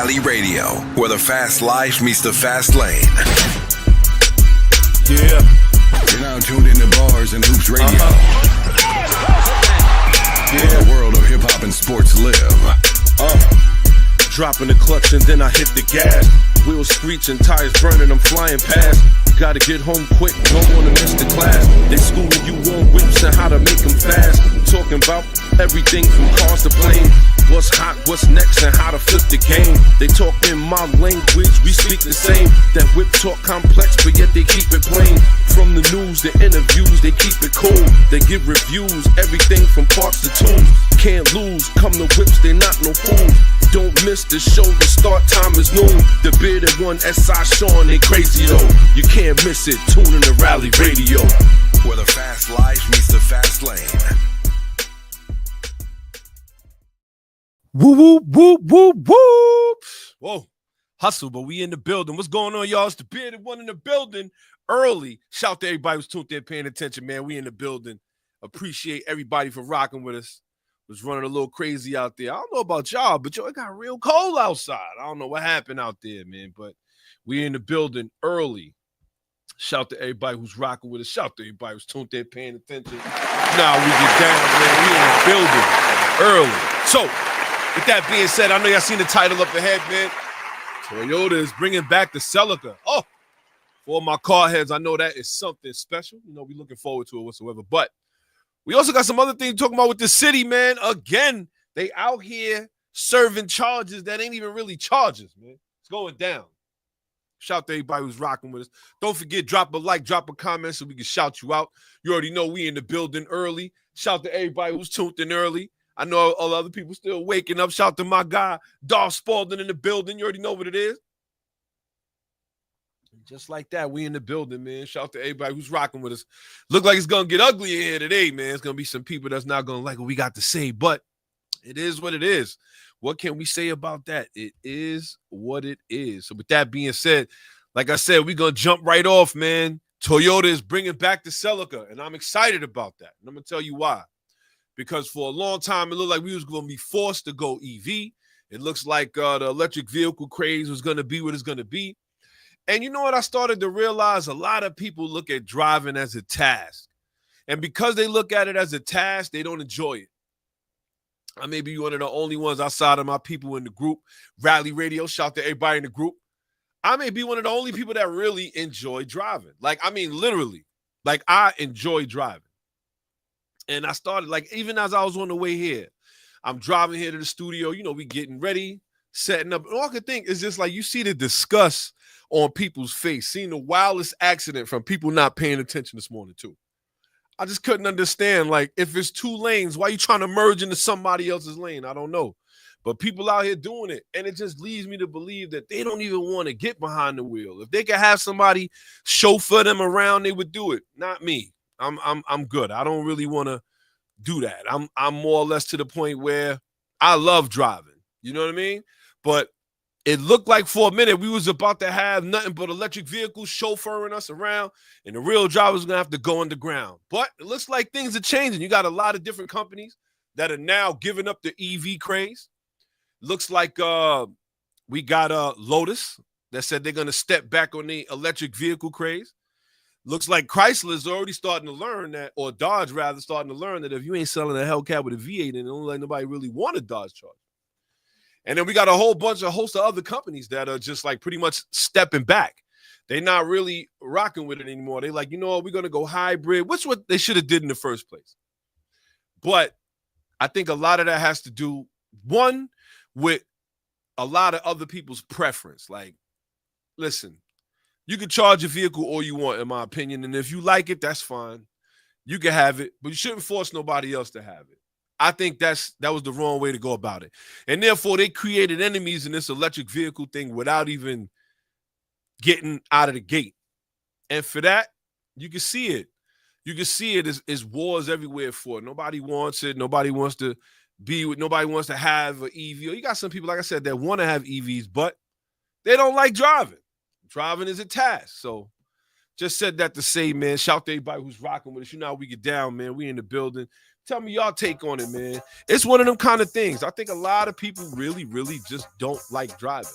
Rally Radio, where the fast life meets the fast lane. Yeah. You're now tuned into Bars and Hoops Radio. Where the world of hip-hop and sports live. Dropping the clutch and then I hit the gas. Wheels screeching, tires burning, I'm flying past. Gotta get home quick, don't wanna miss the class. They schooling you on whips and how to make them fast. Talking about everything from cars to planes. What's hot, what's next, and how to flip the game. They talk in my language, we speak the same. That whip talk complex, but yet they keep it plain. From the news, the interviews, they keep it cool. They give reviews, everything from parts to tunes. Can't lose, come to whips, they not no fools. Don't miss the show, the start time is noon. The bearded one, S.I. Sean, they crazy though. You can't miss it, tune in to Rally Radio. Where the fast life meets the fast lane. Woo, woo, woo, woo, woo. Whoa, hustle, but we in the building. What's going on, y'all? It's the bearded one in the building. Early. Shout to everybody who's tuned there paying attention, man. We in the building. Appreciate everybody for rocking with us. Was running a little crazy out there. I don't know about y'all, but it got real cold outside. I don't know what happened out there, man, but we in the building early. Shout to everybody who's rocking with us. Shout to everybody who's tuned there paying attention. Now we get down, man. We in the building early. So, with that being said, I know y'all seen the title up ahead, man. Toyota is bringing back the Celica. Oh, for all my car heads, I know that is something special. You know, we looking forward to it whatsoever. But we also got some other things talking about with the city, man. Again, they out here serving charges that ain't even really charges, man. It's going down. Shout to everybody who's rocking with us. Don't forget, drop a like, drop a comment so we can shout you out. You already know we in the building early. Shout to everybody who's tuned in early. I know all other people still waking up. Shout to my guy, Darth Spalding in the building. You already know what it is. Just like that, we in the building, man. Shout out to everybody who's rocking with us. Look like it's going to get ugly in here today, man. It's going to be some people that's not going to like what we got to say, but it is what it is. What can we say about that? It is what it is. So with that being said, like I said, we're going to jump right off, man. Toyota is bringing back the Celica, and I'm excited about that. And I'm going to tell you why. Because for a long time, it looked like we was going to be forced to go EV. It looks like the electric vehicle craze was going to be what it's going to be. And you know what? I started to realize a lot of people look at driving as a task. And because they look at it as a task, they don't enjoy it. I may be one of the only ones outside of my people in the group. Rally Radio, shout to everybody in the group. I may be one of the only people that really enjoy driving. Like, I mean, literally. Like, I enjoy driving. And I started, like, even as I was on the way here, I'm driving here to the studio. You know, we getting ready, setting up. And all I could think is just like you see the disgust on people's face, seeing the wildest accident from people not paying attention this morning too. I just couldn't understand, like, if it's two lanes, why are you trying to merge into somebody else's lane? I don't know. But people out here doing it, and it just leads me to believe that they don't even want to get behind the wheel. If they could have somebody chauffeur them around, they would do it. Not me. I'm good. I don't really want to do that. I'm more or less to the point where I love driving. You know what I mean? But it looked like for a minute we was about to have nothing but electric vehicles chauffeuring us around, and the real driver was going to have to go underground. But it looks like things are changing. You got a lot of different companies that are now giving up the EV craze. Looks like we got Lotus that said they're going to step back on the electric vehicle craze. Looks like Chrysler's already starting to learn that, or Dodge rather, starting to learn that if you ain't selling a Hellcat with a V8, then it don't like nobody really want a Dodge Charger. And then we got a host of other companies that are just like pretty much stepping back. They're not really rocking with it anymore. They're like, you know what, we're going to go hybrid, which is what they should have did in the first place. But I think a lot of that has to do, one, with a lot of other people's preference. Like, listen, you can charge your vehicle all you want, in my opinion. And if you like it, that's fine. You can have it, but you shouldn't force nobody else to have it. I think that was the wrong way to go about it. And therefore, they created enemies in this electric vehicle thing without even getting out of the gate. And for that, you can see it. You can see it is wars everywhere for it. Nobody wants it. Nobody wants to be with, nobody wants to have an EV. You got some people, like I said, that want to have EVs, but they don't like driving. Driving is a task. So just said that to say, man, shout to everybody who's rocking with us. You know how we get down, man. We in the building. Tell me y'all take on it, man. It's one of them kind of things. I think a lot of people really, really just don't like driving.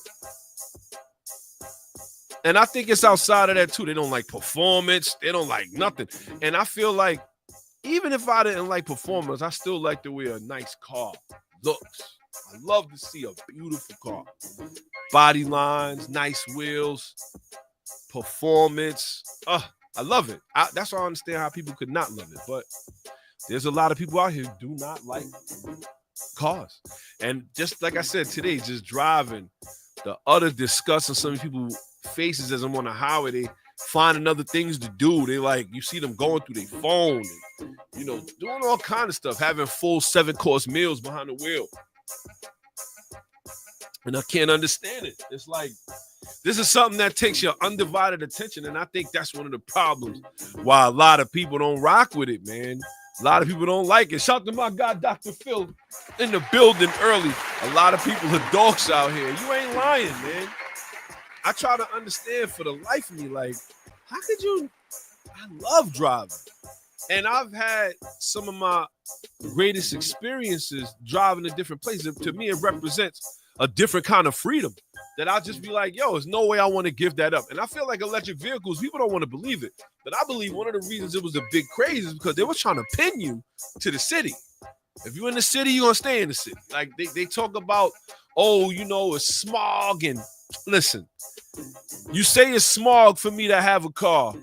And I think it's outside of that too. They don't like performance. They don't like nothing. And I feel like even if I didn't like performance, I still like the way a nice car looks. I love to see a beautiful car. Body lines, nice wheels, performance. I love it. That's why I understand how people could not love it. But there's a lot of people out here who do not like cars. And just like I said today, just driving, the utter disgust on some people's faces as I'm on the highway, they finding other things to do. They like, you see them going through their phone and, doing all kind of stuff, having full 7-course meals behind the wheel. And I can't understand it. It's like, this is something that takes your undivided attention. And I think that's one of the problems why a lot of people don't rock with it, man. A lot of people don't like it. Shout out to my guy, Dr. Phil, in the building early. A lot of people are dogs out here. You ain't lying, man. I try to understand for the life of me, like, how could you? I love driving. And I've had some of my greatest experiences driving to different places. To me, it represents a different kind of freedom that I'll just be like, yo, there's no way I want to give that up. And I feel like electric vehicles, people don't want to believe it. But I believe one of the reasons it was a big craze is because they were trying to pin you to the city. If you're in the city, you're going to stay in the city. Like they talk about, it's smog. And listen, you say it's smog for me to have a car.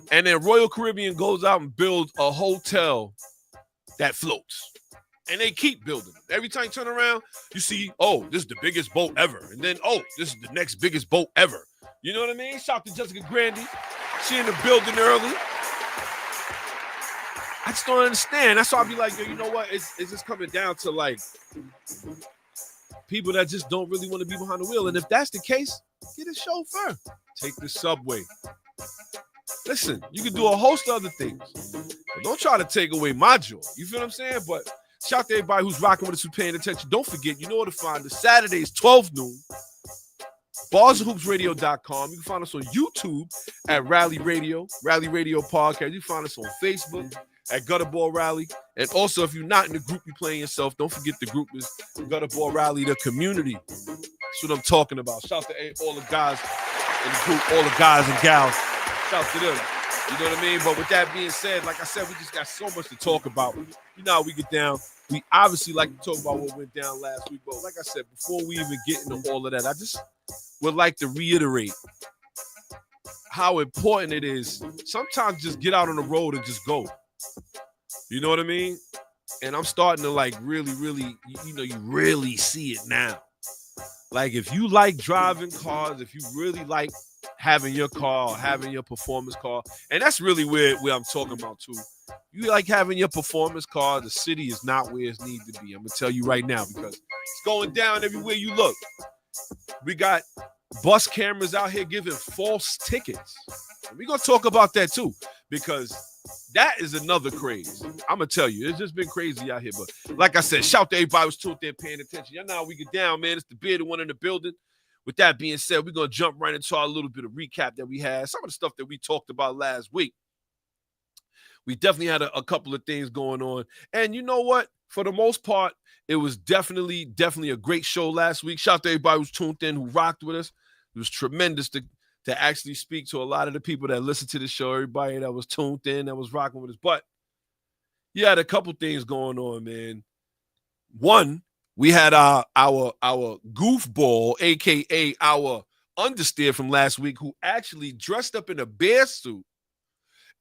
And then Royal Caribbean goes out and builds a hotel that floats. And they keep building it. Every time you turn around, you see, this is the biggest boat ever. And then, this is the next biggest boat ever. You know what I mean? Shout out to Jessica Grandy. She in the building early. I just don't understand. That's why I'll be like, yo, you know what? It's just coming down to, like, people that just don't really want to be behind the wheel. And if that's the case, get a chauffeur. Take the subway. Listen, you can do a host of other things. But don't try to take away my joy. You feel what I'm saying? But shout out to everybody who's rocking with us, who's paying attention. Don't forget, you know where to find us. Saturdays, 12 noon. BarsandHoopsRadio.com. You can find us on YouTube at Rally Radio Podcast. You can find us on Facebook at Gutterball Rally. And also, if you're not in the group, you're playing yourself. Don't forget the group is Gutterball Rally, the community. That's what I'm talking about. Shout out to all the guys in the group, all the guys and gals. Shout out to them. You know what I mean? But with that being said, like I said, we just got so much to talk about. You know how we get down. We obviously like to talk about what went down last week. But like I said, before we even get into all of that, I just would like to reiterate how important it is. Sometimes just get out on the road and just go. You know what I mean? And I'm starting to like really, really, you really see it now. Like if you like driving cars, if you really like having your car, having your performance car, and that's really where I'm talking about too. You like having your performance car, the city is not where it needs to be. I'm going to tell you right now because it's going down everywhere you look. We got bus cameras out here giving false tickets. And we're going to talk about that too because that is another craze. I'm going to tell you, it's just been crazy out here. But like I said, shout to everybody who's tuned in, paying attention. Y'all know how we get down, man. It's the bearded one in the building. With that being said, we're going to jump right into our little bit of recap that we had. Some of the stuff that we talked about last week. We definitely had a couple of things going on. And you know what? For the most part, it was definitely a great show last week. Shout out to everybody who's tuned in, who rocked with us. It was tremendous to actually speak to a lot of the people that listened to the show, everybody that was tuned in, that was rocking with us. But you had a couple things going on, man. One, we had our goofball, a.k.a. our understeer from last week, who actually dressed up in a bear suit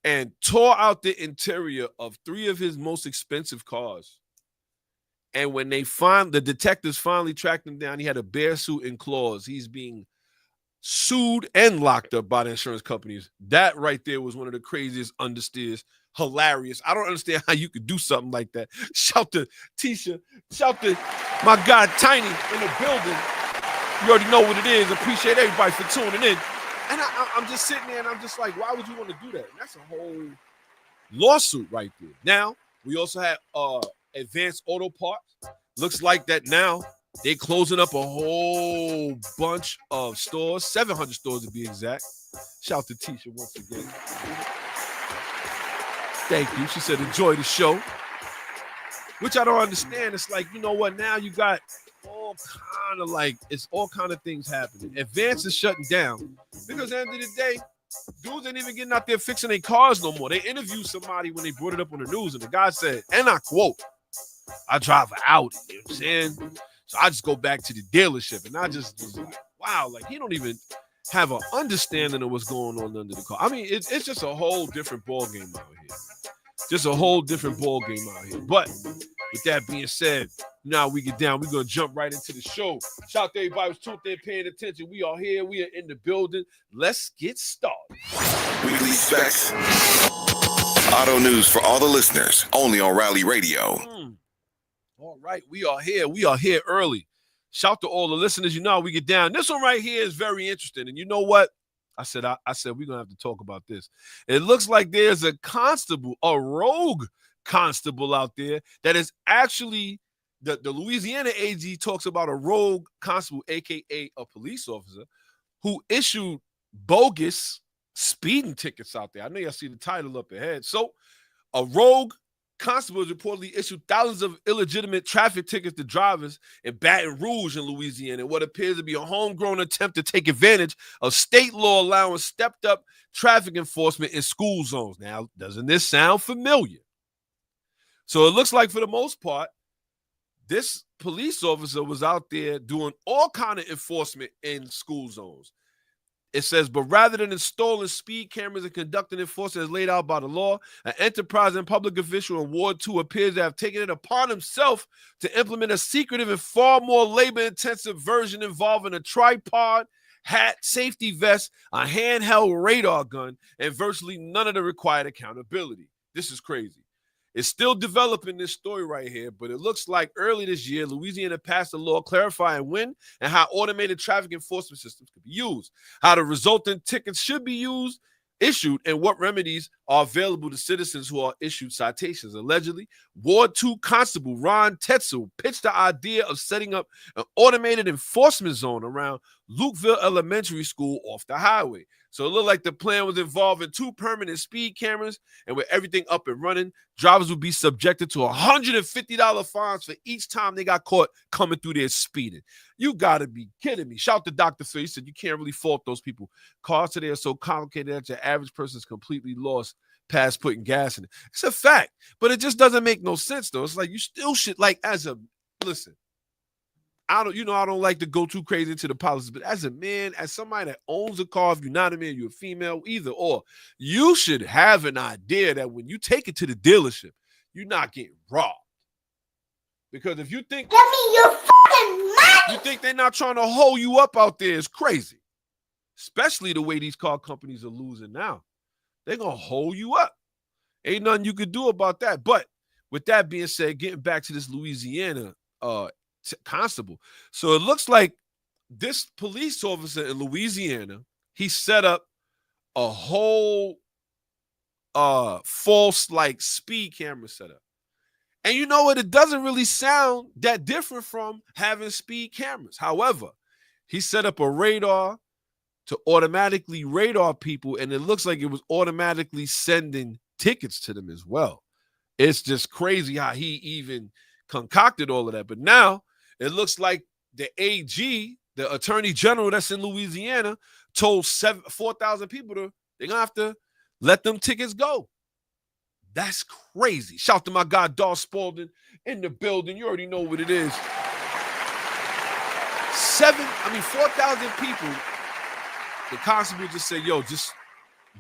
and tore out the interior of 3 of his most expensive cars. And when the detectives finally tracked him down, he had a bear suit and claws. He's being sued and locked up by the insurance companies. That right there was one of the craziest understeers. Hilarious. I don't understand how you could do something like that. Shout to Tisha. Shout to my guy Tiny in the building. You already know what it is. Appreciate everybody for tuning in. And I'm just sitting there and I'm just like, why would you want to do that? And that's a whole lawsuit right there. Now, we also have Advanced Auto Parts. Looks like that now they're closing up a whole bunch of stores, 700 stores to be exact. Shout out to Tisha once again. Thank you. She said, enjoy the show. which I don't understand. It's like, you know what? Now you got all kind of things happening. Advance is shutting down because at the end of the day, dudes ain't even getting out there fixing their cars no more. They interviewed somebody when they brought it up on the news, and the guy said, and I quote, I drive an Audi, you know what I'm saying? So I just go back to the dealership, and I just was like, wow, like he don't even have an understanding of what's going on under the car. I mean, it's just a whole different ball game out here. Just a whole different ball game out here. But with that being said, now we get down. We're going to jump right into the show. Shout out to everybody who's tuned in, paying attention. We are here. We are in the building. Let's get started. Weekly Specs. Auto news for all the listeners, only on Rally Radio. All right, we are here. We are here early. Shout to all the listeners. You know how we get down. This one right here is very interesting. And you know what? I said we're going to have to talk about this. It looks like there's a constable, a rogue constable out there that is actually, the Louisiana AG talks about a rogue constable, a.k.a. a police officer, who issued bogus speeding tickets out there. I know y'all see the title up ahead. So a rogue constable has reportedly issued thousands of illegitimate traffic tickets to drivers in Baton Rouge in Louisiana in what appears to be a homegrown attempt to take advantage of state law allowing stepped-up traffic enforcement in school zones. Now, doesn't this sound familiar? So it looks like, for the most part, this police officer was out there doing all kind of enforcement in school zones. It says, but rather than installing speed cameras and conducting enforcement as laid out by the law, an enterprising public official in Ward 2 appears to have taken it upon himself to implement a secretive and far more labor-intensive version involving a tripod, hat, safety vest, a handheld radar gun, and virtually none of the required accountability. This is crazy. It's still developing, this story right here, but it looks like early this year, Louisiana passed a law clarifying when and how automated traffic enforcement systems could be used, how the resultant tickets should be issued, and what remedies are available to citizens who are issued citations. Allegedly, Ward 2 Constable Ron Tetzel pitched the idea of setting up an automated enforcement zone around Lukeville Elementary School off the highway. So it looked like the plan was involving 2 permanent speed cameras, and with everything up and running, drivers would be subjected to $150 fines for each time they got caught coming through there speeding. You got to be kidding me. Shout to Dr. Phil. He said you can't really fault those people. Cars today are so complicated that your average person is completely lost past putting gas in it. It's a fact, but it just doesn't make no sense, though. It's like you still should, like, listen, I don't like to go too crazy into the politics, but as a man, as somebody that owns a car, if you're not a man, you're a female, either or, you should have an idea that when you take it to the dealership, you're not getting robbed. Because if you think, give me your fucking money, you think they're not trying to hold you up out there, it's crazy. Especially the way these car companies are losing now. They're going to hold you up. Ain't nothing you could do about that. But with that being said, getting back to this Louisiana constable. So it looks like this police officer in Louisiana, he set up a whole false like speed camera setup. And you know what? It doesn't really sound that different from having speed cameras. However, he set up a radar to automatically radar people, and it looks like it was automatically sending tickets to them as well. It's just crazy how he even concocted all of that. But now it looks like the AG, the attorney general that's in Louisiana, told 4,000 people they're going to have to let them tickets go. That's crazy. Shout to my guy, Dar Spalding, in the building. You already know what it is. 4,000 people. The constable just said, yo, just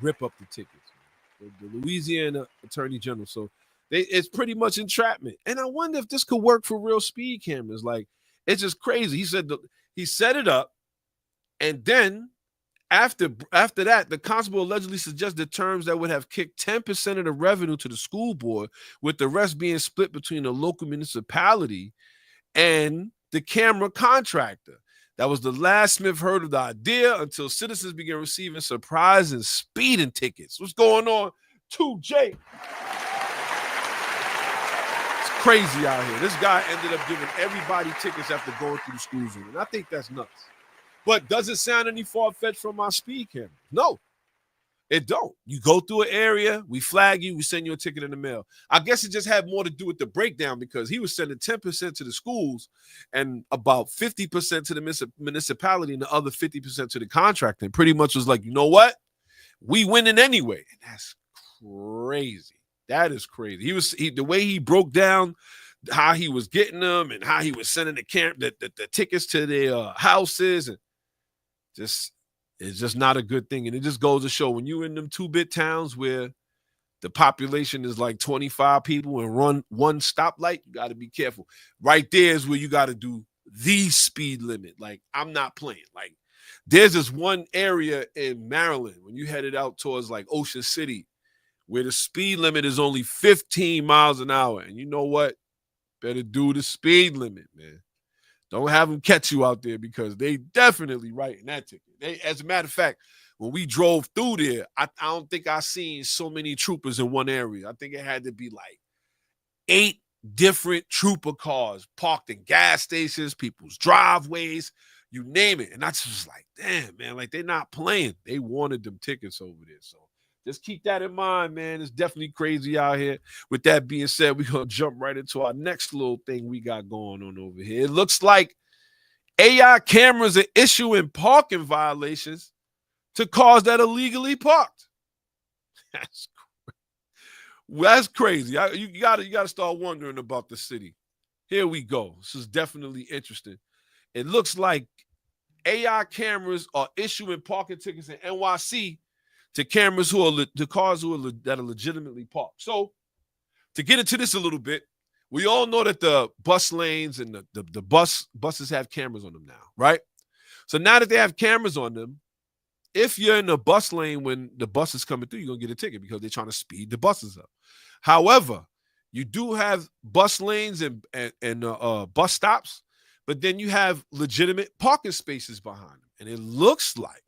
rip up the tickets. The Louisiana attorney general. So it's pretty much entrapment. And I wonder if this could work for real speed cameras. Like, it's just crazy. He said he set it up, and then after that, the constable allegedly suggested terms that would have kicked 10% of the revenue to the school board, with the rest being split between the local municipality and the camera contractor. That was the last Smith heard of the idea until citizens began receiving surprise and speeding tickets. What's going on, 2J? Crazy out here. This guy ended up giving everybody tickets after going through the school zone, and I think that's nuts. But does it sound any far-fetched from my speed camera? No. It don't. You go through an area, we flag you, we send you a ticket in the mail. I guess it just had more to do with the breakdown because he was sending 10% to the schools and about 50% to the municipality and the other 50% to the contractor. And pretty much was like, you know what? We winning anyway. And that's crazy. That is crazy. The way he broke down how he was getting them and how he was sending the tickets to their houses and it's just not a good thing. And it just goes to show when you're in them 2-bit towns where the population is like 25 people and run one stoplight, you got to be careful. Right there is where you got to do the speed limit. Like, I'm not playing. Like, there's this one area in Maryland when you headed out towards like Ocean City where the speed limit is only 15 miles an hour. And you know what? Better do the speed limit, man. Don't have them catch you out there because they definitely writing that ticket. As a matter of fact, when we drove through there, I don't think I seen so many troopers in one area. I think it had to be like 8 different trooper cars parked in gas stations, people's driveways, you name it. And I just was like, damn, man, like they're not playing. They wanted them tickets over there. So just keep that in mind, man. It's definitely crazy out here. With that being said, we're going to jump right into our next little thing we got going on over here. It looks like AI cameras are issuing parking violations to cars that are illegally parked. That's crazy. You gotta start wondering about the city. Here we go. This is definitely interesting. It looks like AI cameras are issuing parking tickets in NYC to cameras to cars that are legitimately parked. So to get into this a little bit, we all know that the bus lanes and the buses have cameras on them now, right? So now that they have cameras on them, if you're in the bus lane when the bus is coming through, you're going to get a ticket because they're trying to speed the buses up. However, you do have bus lanes and bus stops, but then you have legitimate parking spaces behind them. And it looks like,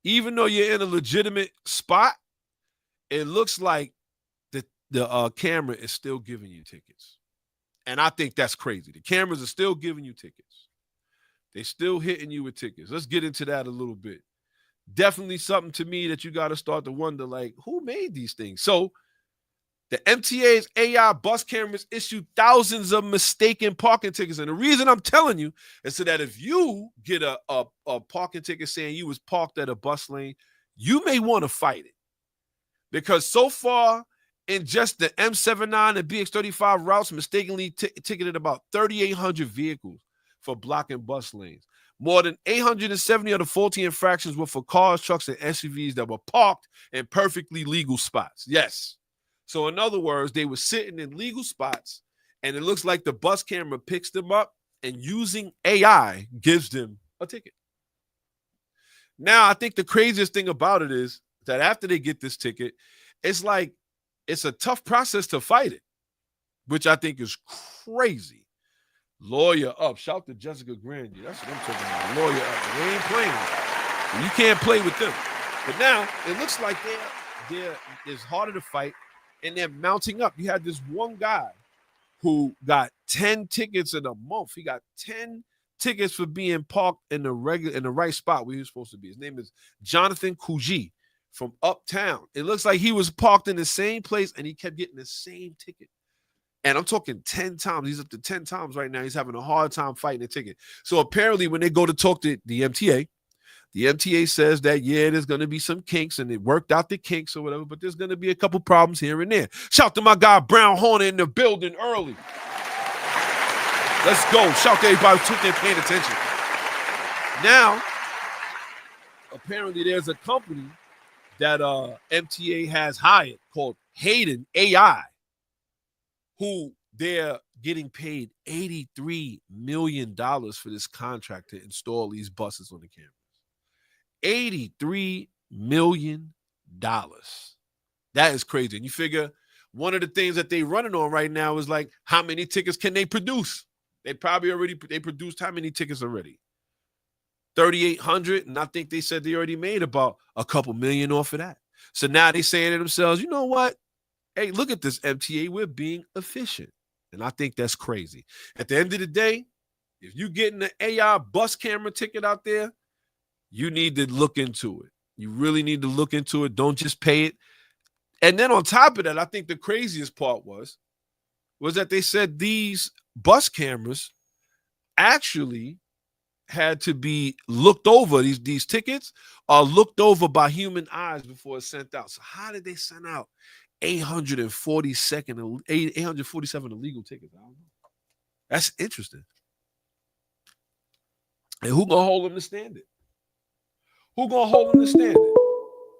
even though you're in a legitimate spot, it looks like the camera is still giving you tickets. And I think that's crazy. The cameras are still giving you tickets. They're still hitting you with tickets. Let's get into that a little bit. Definitely something to me that you got to start to wonder, like, who made these things? So the MTA's AI bus cameras issued thousands of mistaken parking tickets. And the reason I'm telling you is so that if you get a parking ticket saying you was parked at a bus lane, you may want to fight it. Because so far, in just the M79 and BX35 routes, mistakenly ticketed about 3,800 vehicles for blocking bus lanes. More than 870 of the 14 infractions were for cars, trucks, and SUVs that were parked in perfectly legal spots. Yes. So in other words, they were sitting in legal spots, and it looks like the bus camera picks them up and using AI gives them a ticket. Now, I think the craziest thing about it is that after they get this ticket, it's like it's a tough process to fight it, which I think is crazy. Lawyer up. Shout to Jessica Grandy. That's what I'm talking about. Lawyer up. They ain't playing. You can't play with them. But now it looks like it's harder to fight, and they're mounting up. You had this one guy who got 10 tickets in a month. He got 10 tickets for being parked in the right spot where he was supposed to be. His name is Jonathan Kuji from Uptown. It looks like he was parked in the same place, and he kept getting the same ticket. And I'm talking 10 times. He's up to 10 times right now. He's having a hard time fighting a ticket. So apparently when they go to talk to the MTA says that, yeah, there's going to be some kinks, and it worked out the kinks or whatever, but there's going to be a couple problems here and there. Shout to my guy Brown Horner in the building early. Let's go. Shout to everybody who's tuned in, paying attention. Now, apparently there's a company that MTA has hired called Hayden AI, who they're getting paid $83 million for this contract to install these buses on the cameras. $83 million. That is crazy. And you figure one of the things that they're running on right now is like, how many tickets can they produce? They produced how many tickets already? 3,800. And I think they said they already made about a couple million off of that. So now they're saying to themselves, you know what? Hey, look at this MTA. We're being efficient. And I think that's crazy. At the end of the day, if you're getting an AI bus camera ticket out there, you need to look into it. You really need to look into it. Don't just pay it. And then on top of that, I think the craziest part was that they said these bus cameras actually had to be looked over. These tickets are looked over by human eyes before it's sent out. So how did they send out 847 illegal tickets? I don't know. That's interesting. And who gonna hold them to stand it? Who gonna hold them to stand it?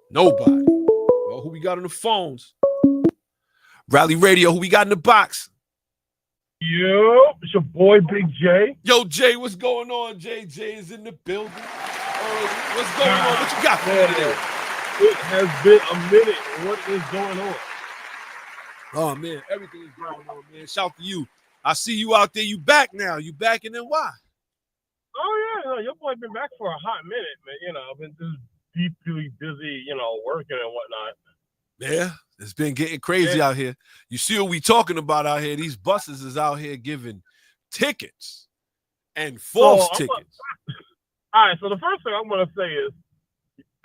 Nobody. Well, who we got on the phones? Rally Radio, who we got in the box? Yo, it's your boy Big J. Yo, Jay, what's going on? Jay is in the building. What's going on? What you got for me today? It has been a minute. What is going on? Oh, man, everything is going on, man. Shout to you. I see you out there. You back now. You back in NY. Oh, yeah. Your boy been back for a hot minute, man. I've been just deeply busy, working and whatnot. Yeah, it's been getting crazy out here. You see what we talking about out here? These buses is out here giving tickets and false tickets. All right, so the first thing I'm going to say is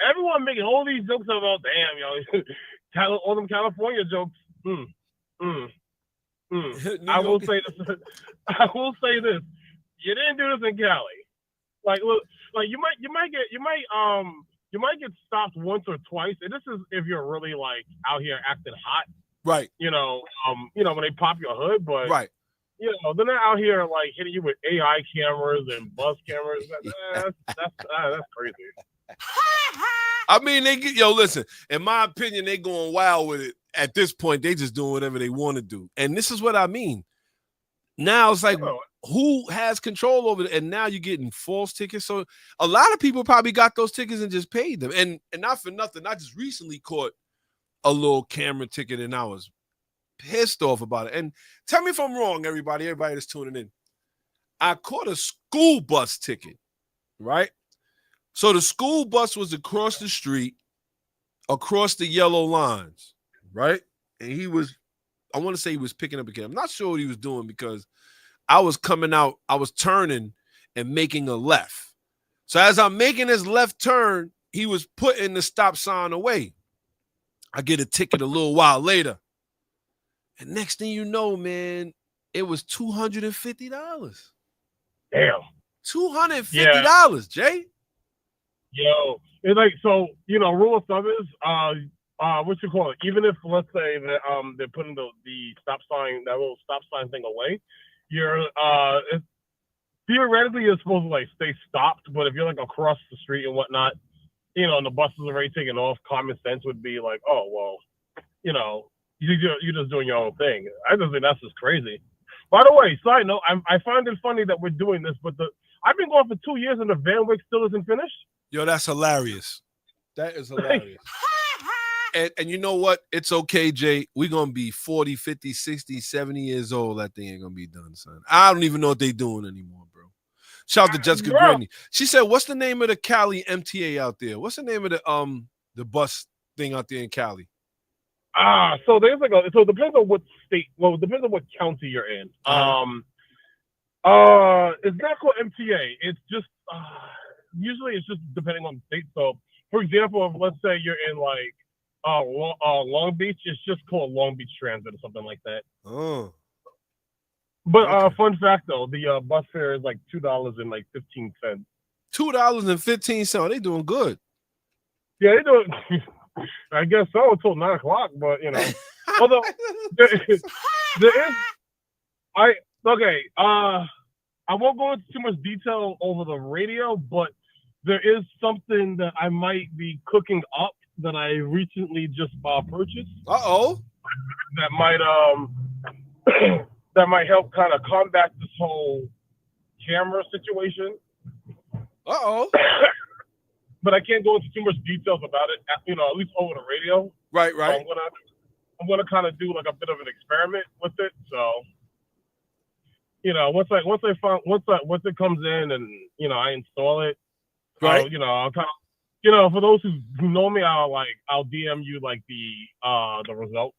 everyone making all these jokes about, damn, all them California jokes. I will say this. You didn't do this in Cali. Look, you might get stopped once or twice, and this is if you're really out here acting hot, right? When they pop your hood, but right, they're not out here hitting you with AI cameras and bus cameras. That's crazy. I mean, listen. In my opinion, they going wild with it. At this point, they just doing whatever they want to do, and this is what I mean. Now it's who has control over it? And now you're getting false tickets. So a lot of people probably got those tickets and just paid them. And not for nothing, I just recently caught a little camera ticket and I was pissed off about it. And tell me if I'm wrong, everybody that's tuning in. I caught a school bus ticket, right? So the school bus was across the street, across the yellow lines, right? And I want to say he was picking up a kid. I'm not sure what he was doing because I was coming out, I was turning and making a left. So as I'm making this left turn, he was putting the stop sign away. I get a ticket a little while later. And next thing you know, man, it was $250. Damn. $250, Jay. Yo, it's rule of thumb is what you call it? Even if let's say that they're putting the stop sign, that little stop sign thing away, you're theoretically you're supposed to stay stopped, but if you're across the street and whatnot, and the bus is already taking off, common sense would be oh well, you're just doing your own thing. I just think that's just crazy. By the way, side note, I find it funny that we're doing this, but I've been going for 2 years and the Van Wick still isn't finished. Yo, that's hilarious. That is hilarious. And you know what? It's okay, Jay. We're going to be 40, 50, 60, 70 years old. That thing ain't going to be done, son. I don't even know what they're doing anymore, bro. Shout out to Jessica Grandy. She said, what's the name of the Cali MTA out there? What's the name of the bus thing out there in Cali? So there's so it depends on what state. Well, it depends on what county you're in. It's not called MTA. It's just usually it's just depending on the state. So, for example, if let's say you're in Long Beach, it's just called Long Beach Transit or something like that. Oh. But Okay. Fun fact though, the bus fare is $2.15. $2.15. They doing good. Yeah, they do it. I guess so until 9 o'clock. But although there is, I won't go into too much detail over the radio, but there is something that I might be cooking up that I recently just purchased. Uh-oh. That might help kind of combat this whole camera situation. Uh-oh. But I can't go into too much details about it, at least over the radio. Right. So I'm gonna kind of do a bit of an experiment with it. So, once it comes in and I install it, right. I'll kind of, for those who know me, I'll DM you the results.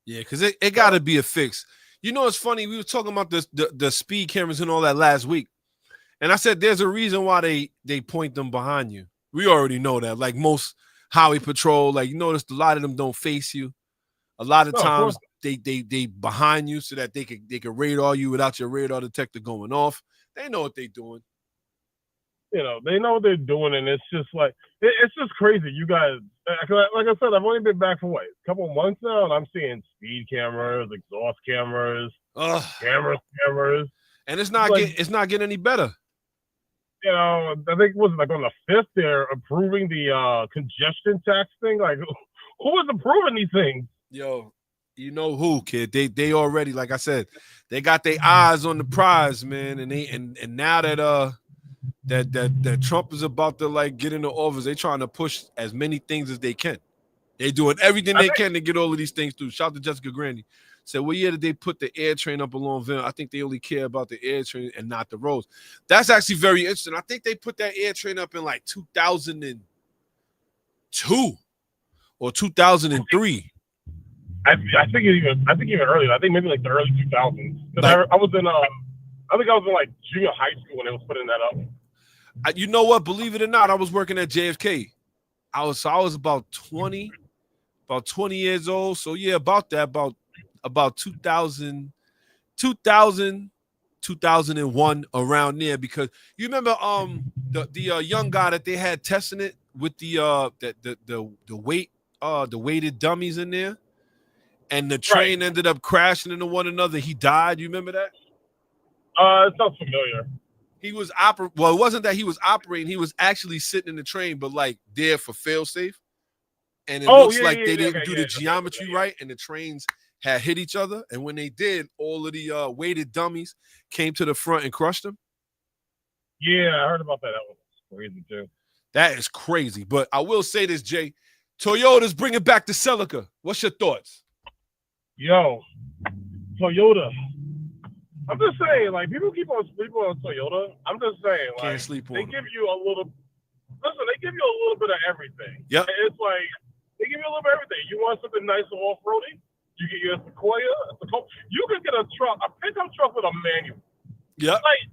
Yeah, because it got to be a fix. It's funny. We were talking about the speed cameras and all that last week, and I said there's a reason why they point them behind you. We already know that. Like most highway patrol, like you notice a lot of them don't face you. A lot of No, of course. times they behind you so that they can radar you without your radar detector going off. They know what they're doing. You know, they know what they're doing, and it's just like it's just crazy. You guys, like I said, I've only been back for what, a couple of months now, and I'm seeing speed cameras, exhaust cameras, cameras, and it's not like, it's not getting any better. You know, I think it was like on the 5th they're approving the congestion tax thing. Like, who was approving these things? Yo, you know who, kid? They already, like I said, they got their eyes on the prize, man, and they and now that Trump is about to like get into office, they trying to push as many things as they can. They doing everything they can to get all of these things through. Shout out to Jessica Grandy. Said, what year did they put the air train up along Ville? I think they only care about the air train and not the roads. That's actually very interesting. I think they put that air train up in like 2002 or 2003. I think even earlier. I think maybe like the early 2000s. Because I was in I think I was in like junior high school when they was putting that up. You know what? Believe it or not, I was working at JFK. I was about 20 years old. So yeah, about 2000, 2001, around there. Because you remember the young guy that they had testing it with the weighted dummies in there, and the train ended up crashing into one another. He died. You remember that? It sounds familiar. He was well, it wasn't that he was operating, he was actually sitting in the train, but like there for fail safe. And it looks like they didn't do the geometry right, and the trains had hit each other. And when they did, all of the weighted dummies came to the front and crushed them. Yeah, I heard about that. That was crazy too. That is crazy. But I will say this, Jay. Toyota's bringing back the Celica. What's your thoughts? Yo, Toyota. I'm just saying, like, people keep on sleeping on Toyota. I'm just saying, like, Can't sleep on they give you a little. Listen, they give you a little bit of everything. Yep. It's like they give you a little bit of everything. You want something nice and off-roading? You get your Sequoia. You can get a pickup truck with a manual. Yep. Like,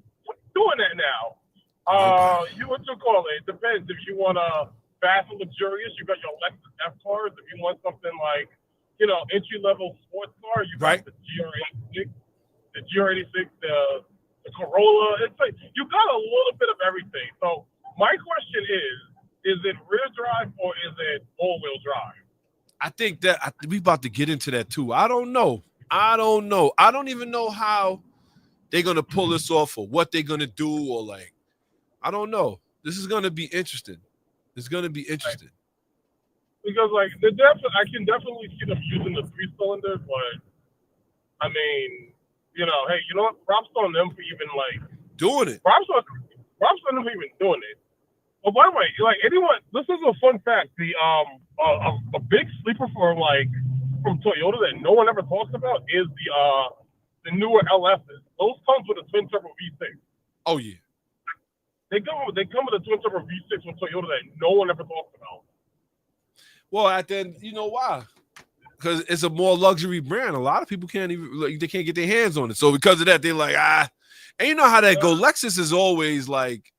doing that now. You what you call it? It depends. If you want a fast and luxurious, you got your Lexus F cars. If you want something like, entry-level sports car, you got the GR86. The GR86, the Corolla. It's like you got a little bit of everything. So my question is it rear drive or is it all-wheel drive? I think that we about to get into that too. I don't know. I don't even know how they're gonna pull this off or what they're gonna do, or like, I don't know. This is gonna be interesting. It's gonna be interesting. Because like I can definitely see them using the 3-cylinder, but I mean, hey, you know what? Props on them for even like doing it. Props on them for even doing it. But by the way, like anyone, this is a fun fact. The a big sleeper from Toyota that no one ever talks about is the newer LSs. Those comes with a twin turbo V6. Oh yeah. They come with a twin turbo V6 from Toyota that no one ever talks about. Well, at the end, you know why? Because it's a more luxury brand. A lot of people can't get their hands on it. So because of that, they're like, and you know how that go. Lexus is always like,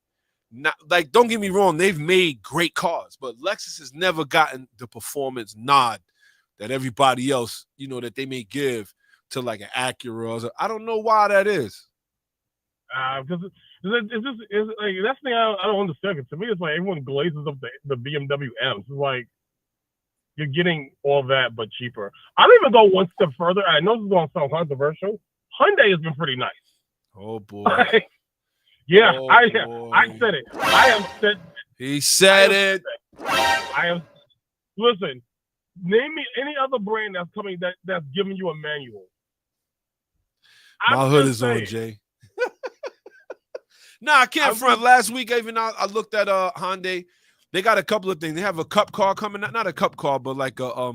not like, don't get me wrong, they've made great cars, but Lexus has never gotten the performance nod that everybody else, that they may give to like an Acura. I don't know why that is. Because it's like that's the thing I don't understand. To me, it's like everyone glazes up the BMW M's. It's like you're getting all that but cheaper. I'll even go one step further. I know this is going to sound controversial. Hyundai has been pretty nice. Oh boy. Yeah, oh, I boy. said it. I have said. He said it. I am. Listen, name me any other brand that's coming that's giving you a manual. My hood is on, Jay. Nah, I can't front. Last week, even I looked at Hyundai. They got a couple of things. They have a cup car coming out, not a cup car, but like a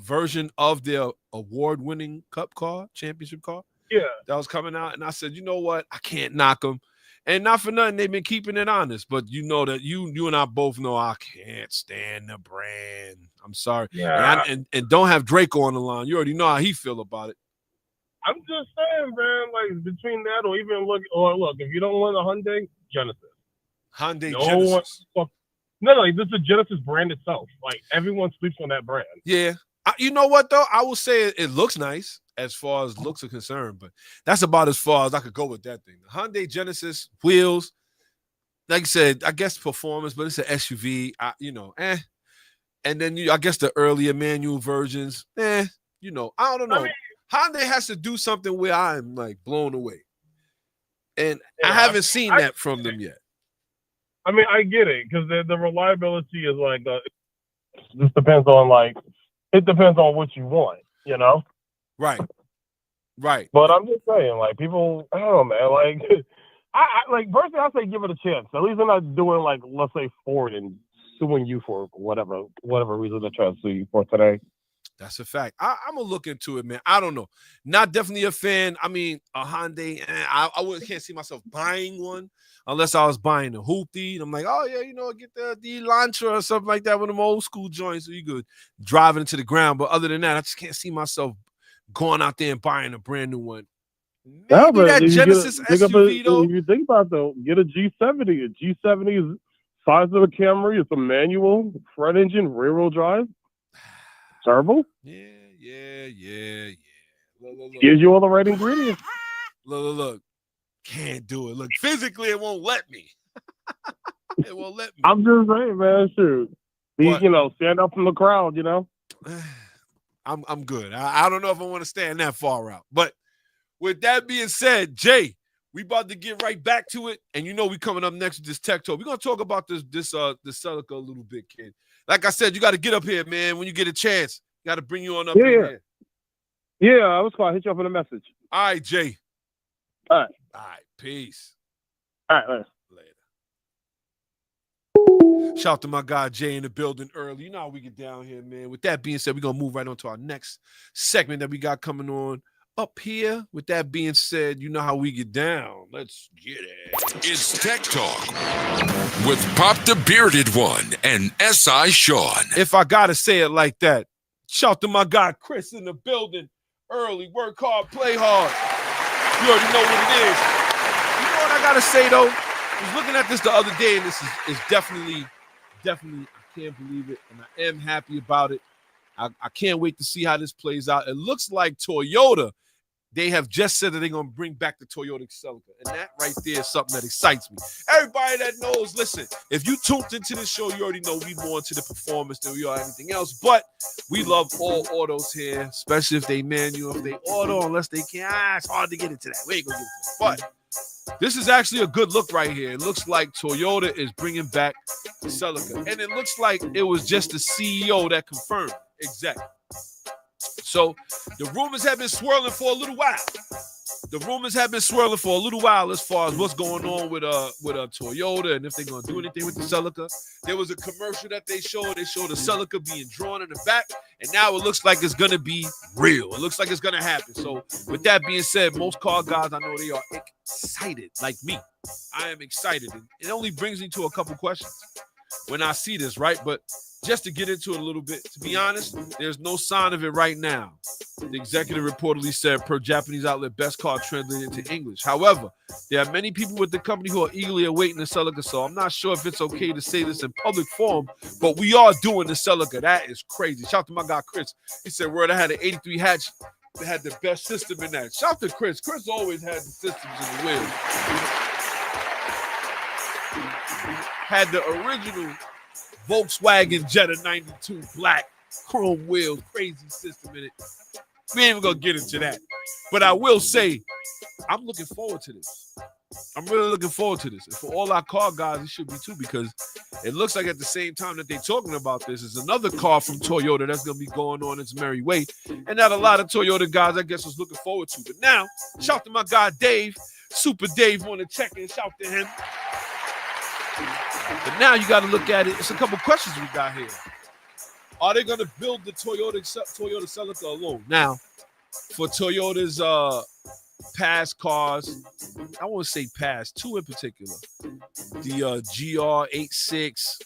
version of their award-winning cup car, championship car. Yeah, that was coming out, and I said, you know what? I can't knock them, and not for nothing, they've been keeping it honest. But you know that you and I both know I can't stand the brand. I'm sorry. Yeah, and don't have Draco on the line. You already know how he feel about it. I'm just saying, man. Like between that, or even look, if you don't want a Hyundai Genesis. Genesis. No, this is the Genesis brand itself. Like, everyone sleeps on that brand. Yeah. You know what, though? I will say it looks nice as far as looks are concerned, but that's about as far as I could go with that thing. The Hyundai Genesis wheels, like I said, I guess performance, but it's an SUV. And then I guess the earlier manual versions, I don't know. I mean, Hyundai has to do something where I'm like blown away, and yeah, I haven't seen that from them yet. I mean, I get it because the reliability is like just depends on it depends on what you want, you know. Right. But I'm just saying, like, people, I don't know, man. Like, I like personally, I say give it a chance. At least they're not doing like, let's say, Ford and suing you for whatever reason they're trying to sue you for today. That's a fact. I'm gonna look into it, man. I don't know. Not definitely a fan. I mean, a Hyundai. I can't see myself buying one unless I was buying a hoopty. And I'm like, oh yeah, get the Elantra or something like that with them old school joints, so you could drive it into the ground. But other than that, I just can't see myself going out there and buying a brand new one. Maybe that Genesis SUV though. If you think about it, though, get a G70. A G70 is size of a Camry. It's a manual, front engine, rear-wheel drive. Turbo? Yeah. Look. Gives you all the right ingredients. Look. Can't do it. Look, physically, it won't let me. It won't let me. I'm just saying, man. Shoot. Stand up from the crowd, I'm good. I don't know if I want to stand that far out. But with that being said, Jay, we about to get right back to it. And we coming up next with this tech talk. We're going to talk about this Celica a little bit, kid. Like I said, you got to get up here, man. When you get a chance, got to bring you on up here. Yeah, I was going to hit you up with a message. All right, Jay. All right. Peace. All right, later. Shout out to my guy Jay in the building early. You know how we get down here, man. With that being said, we're going to move right on to our next segment that we got coming on up here. With that being said, you know how we get down. Let's get it. It's Tech Talk with Pop the Bearded One and S.I. Sean. If I got to say it like that, shout out to my guy Chris in the building early. Work hard, play hard. You already know what it is. You know what I got to say, though? I was looking at this the other day, and this is definitely, I can't believe it, and I am happy about it. I can't wait to see how this plays out. It looks like Toyota, they have just said that they're going to bring back the Toyota Celica, and that right there is something that excites me. Everybody that knows, listen, if you tuned into this show, you already know we more into the performance than we are anything else, but we love all autos here, especially if they manual, if they auto, unless they can't. It's hard to get into that. We ain't going to get into that, but this is actually a good look right here. It looks like Toyota is bringing back the Celica. And it looks like it was just the CEO that confirmed. Exactly. So the rumors have been swirling for a little while. As far as what's going on with Toyota and if they're going to do anything with the Celica. There was a commercial that they showed. They showed the Celica being drawn in the back. And now it looks like it's going to be real. It looks like it's going to happen. So with that being said, most car guys, I know they are excited like me. I am excited. And it only brings me to a couple questions when I see this, right? But just to get into it a little bit, to be honest, there's no sign of it right now. The executive reportedly said, per Japanese outlet, best car translated into English. However, there are many people with the company who are eagerly awaiting the Celica, so I'm not sure if it's okay to say this in public forum, but we are doing the Celica. That is crazy. Shout out to my guy, Chris. He said, word, I had an 83 hatch that had the best system in that. Shout out to Chris. Chris always had the systems in the wheels. Had the original Volkswagen Jetta 92 black chrome wheels, crazy system in it. We ain't even gonna get into that. But I will say, I'm looking forward to this. I'm really looking forward to this. And for all our car guys, it should be too, because it looks like at the same time that they're talking about this is another car from Toyota that's gonna be going on its merry way. And that a lot of Toyota guys, I guess, was looking forward to. But now, shout to my guy Dave, Super Dave on the check-in, shout to him. But now you got to look at it. It's a couple questions we got here. Are they going to build the Toyota Celica alone? Now, for Toyota's past cars, I won't say past, two in particular, the GR86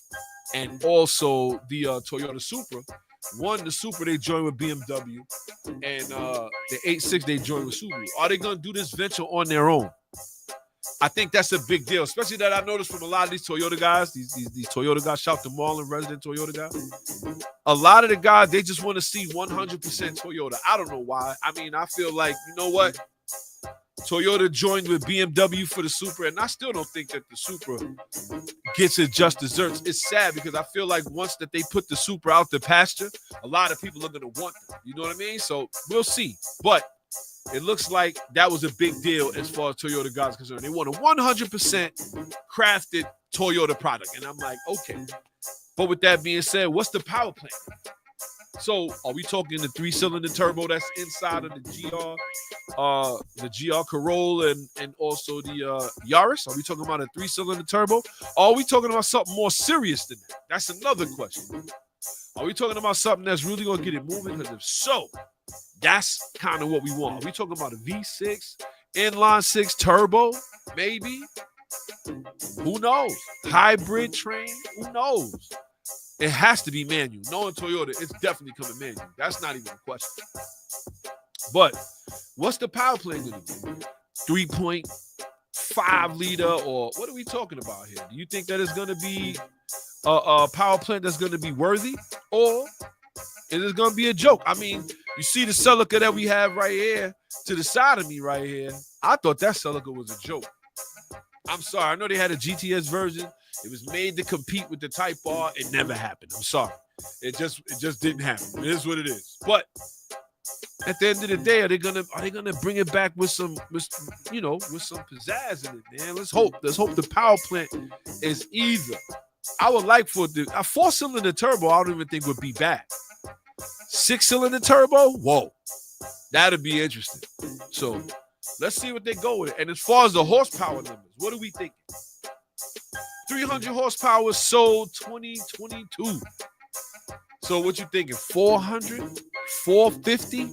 and also the Toyota Supra. One, the Supra, they joined with BMW, and the 86, they joined with Subaru. Are they going to do this venture on their own? I think that's a big deal, especially that I noticed from a lot of these Toyota guys, these Toyota guys, shout to Marlon, resident Toyota guy. A lot of the guys, they just want to see 100% Toyota. I don't know why. I mean, I feel like, you know what? Toyota joined with BMW for the Supra, and I still don't think that the Supra gets it just desserts. It's sad because I feel like once that they put the Supra out the pasture, a lot of people are going to want them. You know what I mean? So we'll see. But it looks like that was a big deal as far as Toyota guys are concerned. They want a 100% crafted Toyota product. And I'm like, okay. But with that being said, what's the power plant? So are we talking the 3-cylinder turbo that's inside of the GR Corolla and also the Yaris? Are we talking about a 3-cylinder turbo? Or are we talking about something more serious than that? That's another question. Are we talking about something that's really going to get it moving? Because if so, that's kind of what we want. Are we talking about a V6, inline 6 turbo? Maybe. Who knows? Hybrid train? Who knows? It has to be manual. Knowing Toyota, it's definitely coming manual. That's not even a question. But what's the power plant going to be? 3.5 liter, or what are we talking about here? Do you think that it's going to be a power plant that's going to be worthy, or is it going to be a joke? I mean, you see the Celica that we have right here to the side of me right here. I thought that Celica was a joke. I'm sorry. I know they had a GTS version. It was made to compete with the Type R. It never happened. I'm sorry. It just didn't happen. It is what it is. But at the end of the day, are they gonna bring it back with some pizzazz in it, man? Let's hope the power plant is either. I would like for the a 4-cylinder turbo. I don't even think would be bad. 6-cylinder turbo, whoa, that'd be interesting. So let's see what they go with it. And as far as the horsepower numbers, what are we thinking? 300 horsepower sold 2022. So what you thinking? 400, 450,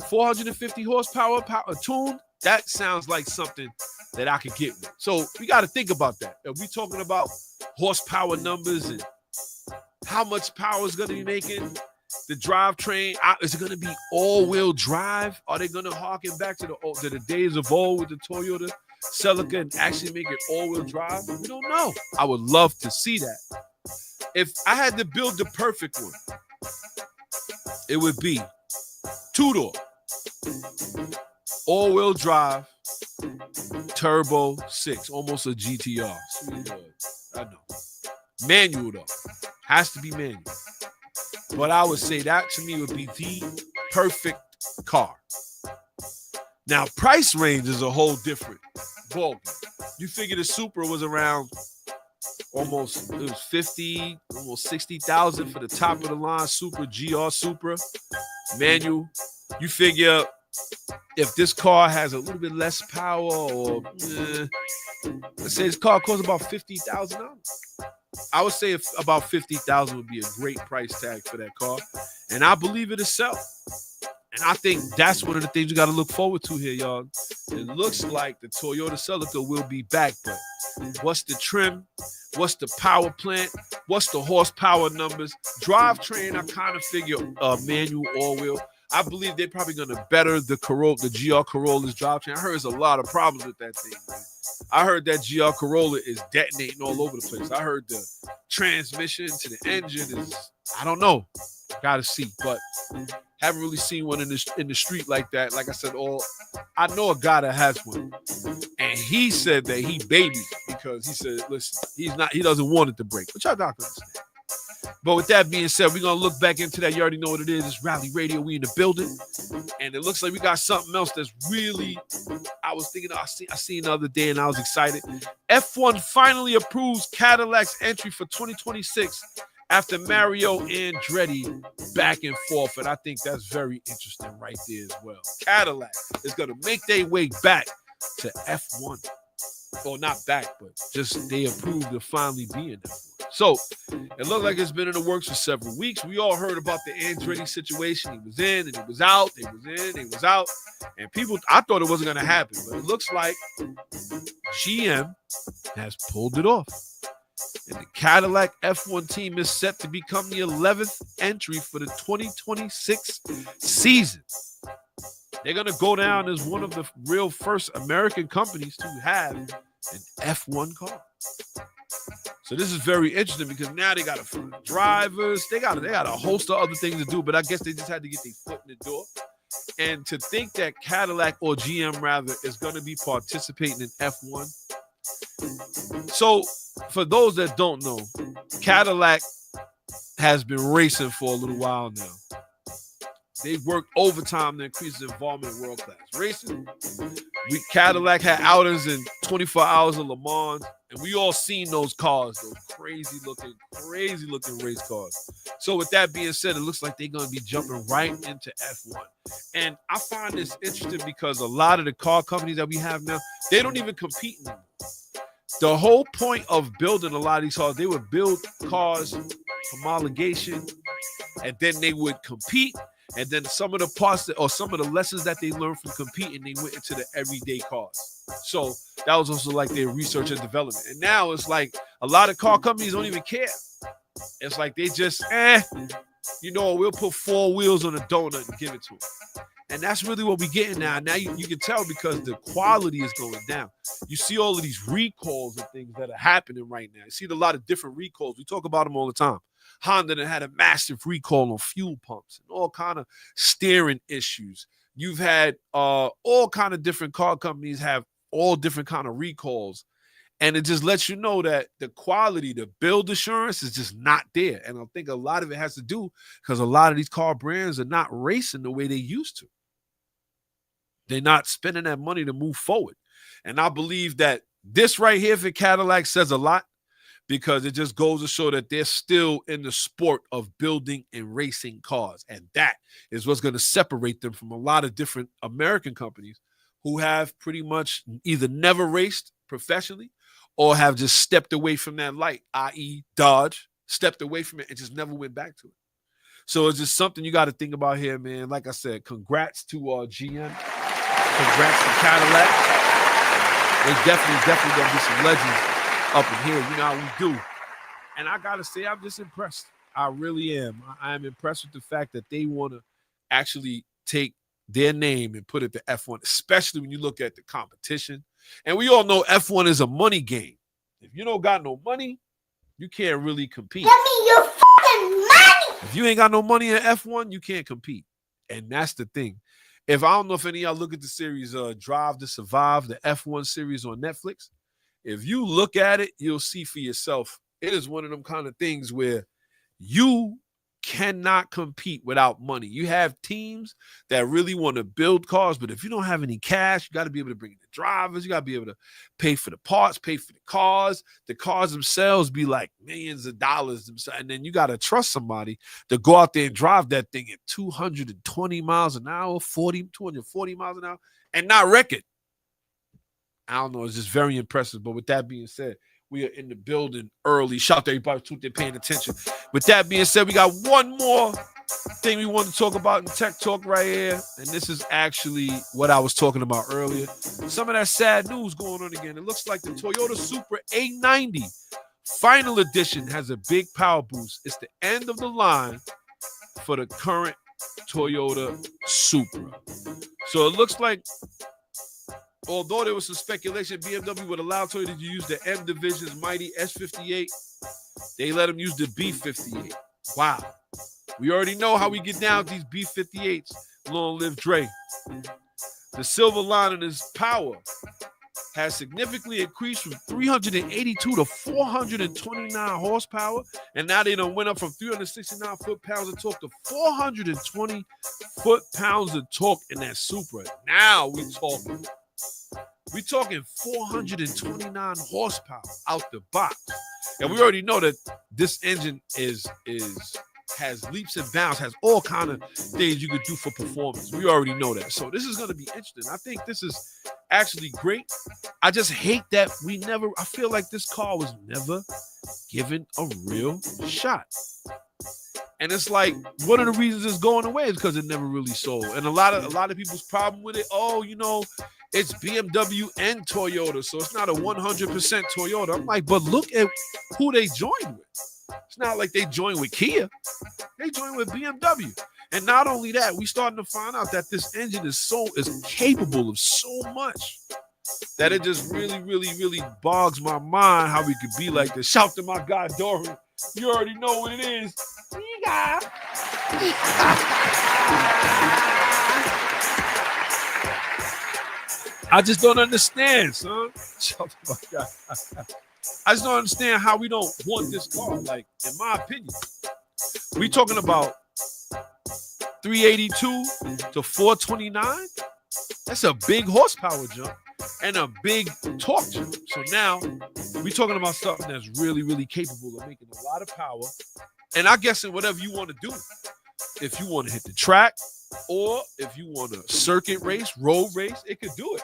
450 horsepower tuned? That sounds like something that I could get with. So we got to think about that. Are we talking about horsepower numbers and how much power is going to be making? The drivetrain, is it going to be all-wheel drive? Are they going to harken back to the days of old with the Toyota Celica and actually make it all-wheel drive? We don't know. I would love to see that. If I had to build the perfect one, it would be 2-door, all-wheel drive, turbo 6, almost a GTR. Sweet Lord. I know. Manual, though. Has to be manual. But I would say that to me would be the perfect car. Now, price range is a whole different ballgame. You figure the Supra was around almost 50, almost 60,000 for the top of the line Supra, GR Supra, manual. You figure if this car has a little bit less power, or let's say this car costs about $50,000. I would say about $50,000 would be a great price tag for that car, and I believe it'll sell. And I think that's one of the things you got to look forward to here, y'all. It looks like the Toyota Celica will be back, but what's the trim? What's the power plant? What's the horsepower numbers? Drivetrain, I kind of figure manual, all-wheel. I believe they're probably going to better the GR Corolla's drivetrain. I heard there's a lot of problems with that thing, man. I heard that GR Corolla is detonating all over the place. I heard the transmission to the engine is, I don't know. Got to see, but haven't really seen one in the street like that. Like I said, I know a guy that has one, and he said that he babied because he said, listen, he doesn't want it to break, which I don't understand. But with that being said, we're going to look back into that. You already know what it is. It's Rally Radio. We in the building. And it looks like we got something else that's really, I was thinking, I seen the other day and I was excited. F1 finally approves Cadillac's entry for 2026 after Mario Andretti back and forth. And I think that's very interesting right there as well. Cadillac is going to make their way back to F1. Well, not back, but just they approved to finally be in F1. So it looked like it's been in the works for several weeks. We all heard about the Andretti situation. He was in and he was out. He was in, he was out. And I thought it wasn't going to happen, but it looks like GM has pulled it off. And the Cadillac F1 team is set to become the 11th entry for the 2026 season. They're going to go down as one of the real first American companies to have an F1 car. So this is very interesting because now they got to find drivers. They got a host of other things to do, but I guess they just had to get their foot in the door. And to think that Cadillac, or GM rather, is going to be participating in F1. So for those that don't know, Cadillac has been racing for a little while now. They've worked overtime to increase their involvement in world-class racing. Cadillac had outings in 24 hours of Le Mans, and we all seen those cars, those crazy-looking race cars. So with that being said, it looks like they're going to be jumping right into F1. And I find this interesting because a lot of the car companies that we have now, they don't even compete anymore. The whole point of building a lot of these cars, they would build cars, homologation, and then they would compete. And then some of the parts or some of the lessons that they learned from competing, they went into the everyday cars. So that was also like their research and development. And now it's like a lot of car companies don't even care. It's like they just, we'll put 4 wheels on a donut and give it to them. And that's really what we're getting now. Now you can tell because the quality is going down. You see all of these recalls and things that are happening right now. You see a lot of different recalls. We talk about them all the time. Honda had a massive recall on fuel pumps and all kind of steering issues. You've had all kind of different car companies have all different kind of recalls. And it just lets you know that the quality, the build assurance is just not there. And I think a lot of it has to do because a lot of these car brands are not racing the way they used to. They're not spending that money to move forward. And I believe that this right here for Cadillac says a lot because it just goes to show that they're still in the sport of building and racing cars. And that is what's going to separate them from a lot of different American companies who have pretty much either never raced professionally or have just stepped away from that light, i.e. Dodge, stepped away from it and just never went back to it. So it's just something you got to think about here, man. Like I said, congrats to GM. Congrats to Cadillac. There's definitely going to be some legends up in here. You know how we do. And I got to say, I'm just impressed. I really am. I am impressed with the fact that they want to actually take their name and put it to F1, especially when you look at the competition. And we all know F1 is a money game. If you don't got no money, you can't really compete. Give me your fucking money! If you ain't got no money in F1, you can't compete. And that's the thing. If I don't know if any of y'all look at the series Drive to Survive, the F1 series on Netflix, if you look at it, you'll see for yourself. It is one of them kind of things where you cannot compete without money. You have teams that really want to build cars, but if you don't have any cash, you got to be able to bring in the drivers. You got to be able to pay for the parts, pay for the cars. The cars themselves be like millions of dollars themselves. And then you got to trust somebody to go out there and drive that thing at 220 miles an hour, 240 miles an hour, and not wreck it. I don't know. It's just very impressive. But with that being said, we are in the building early. Shout out to everybody who's paying attention. With that being said, we got one more thing we want to talk about in Tech Talk right here. And this is actually what I was talking about earlier. Some of that sad news going on again. It looks like the Toyota Supra 890 Final Edition has a big power boost. It's the end of the line for the current Toyota Supra. So it looks like, although there was some speculation BMW would allow Toyota to use the M Division's mighty S58, they let them use the B58. Wow. We already know how we get down with these B58s. Long live Dre. The silver lining's power has significantly increased from 382 to 429 horsepower, and now they done went up from 369 foot-pounds of torque to 420 foot-pounds of torque in that Supra. Now we talking. We're talking 429 horsepower out the box. And we already know that this engine has leaps and bounds, has all kind of things you could do for performance. We already know that. So this is going to be interesting. I think this is actually great. I just hate that I feel like this car was never given a real shot. And it's like one of the reasons it's going away is because it never really sold. And a lot of people's problem with it, it's BMW and Toyota, so it's not a 100% Toyota. I'm like, but look at who they joined with. It's not like they joined with Kia. They joined with BMW. And not only that, we starting to find out that this engine is capable of so much that it just really, really, really bogs my mind how we could be like this. Shout to my guy Dory. You already know what it is. I just don't understand, son. Shout to my guy. I just don't understand how we don't want this car. Like, in my opinion, we talking about 382 to 429. That's a big horsepower jump and a big torque jump. So now we're talking about something that's really, really capable of making a lot of power. And I guess in whatever you want to do, if you want to hit the track or if you want to circuit race, road race, it could do it.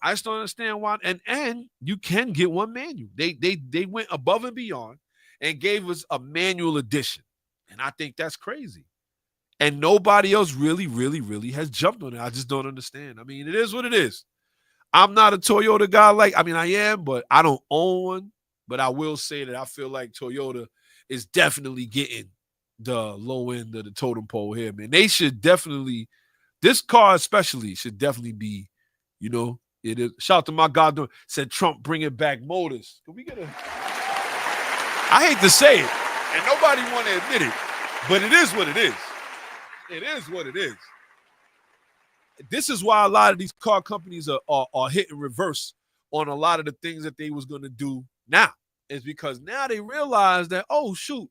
I just don't understand why. And you can get one manual. They went above and beyond and gave us a manual edition. And I think that's crazy. And nobody else really, really, really has jumped on it. I just don't understand. I mean, it is what it is. I'm not a Toyota guy. I am, but I don't own one. But I will say that I feel like Toyota is definitely getting the low end of the totem pole here, man. They should definitely, this car especially, should definitely be, it is. Shout out to my God, said Trump bringing back motors. Can we get a? I hate to say it, and nobody want to admit it, but it is what it is. It is what it is. This is why a lot of these car companies are hitting reverse on a lot of the things that they was going to do now. It's because now they realize that, oh, shoot,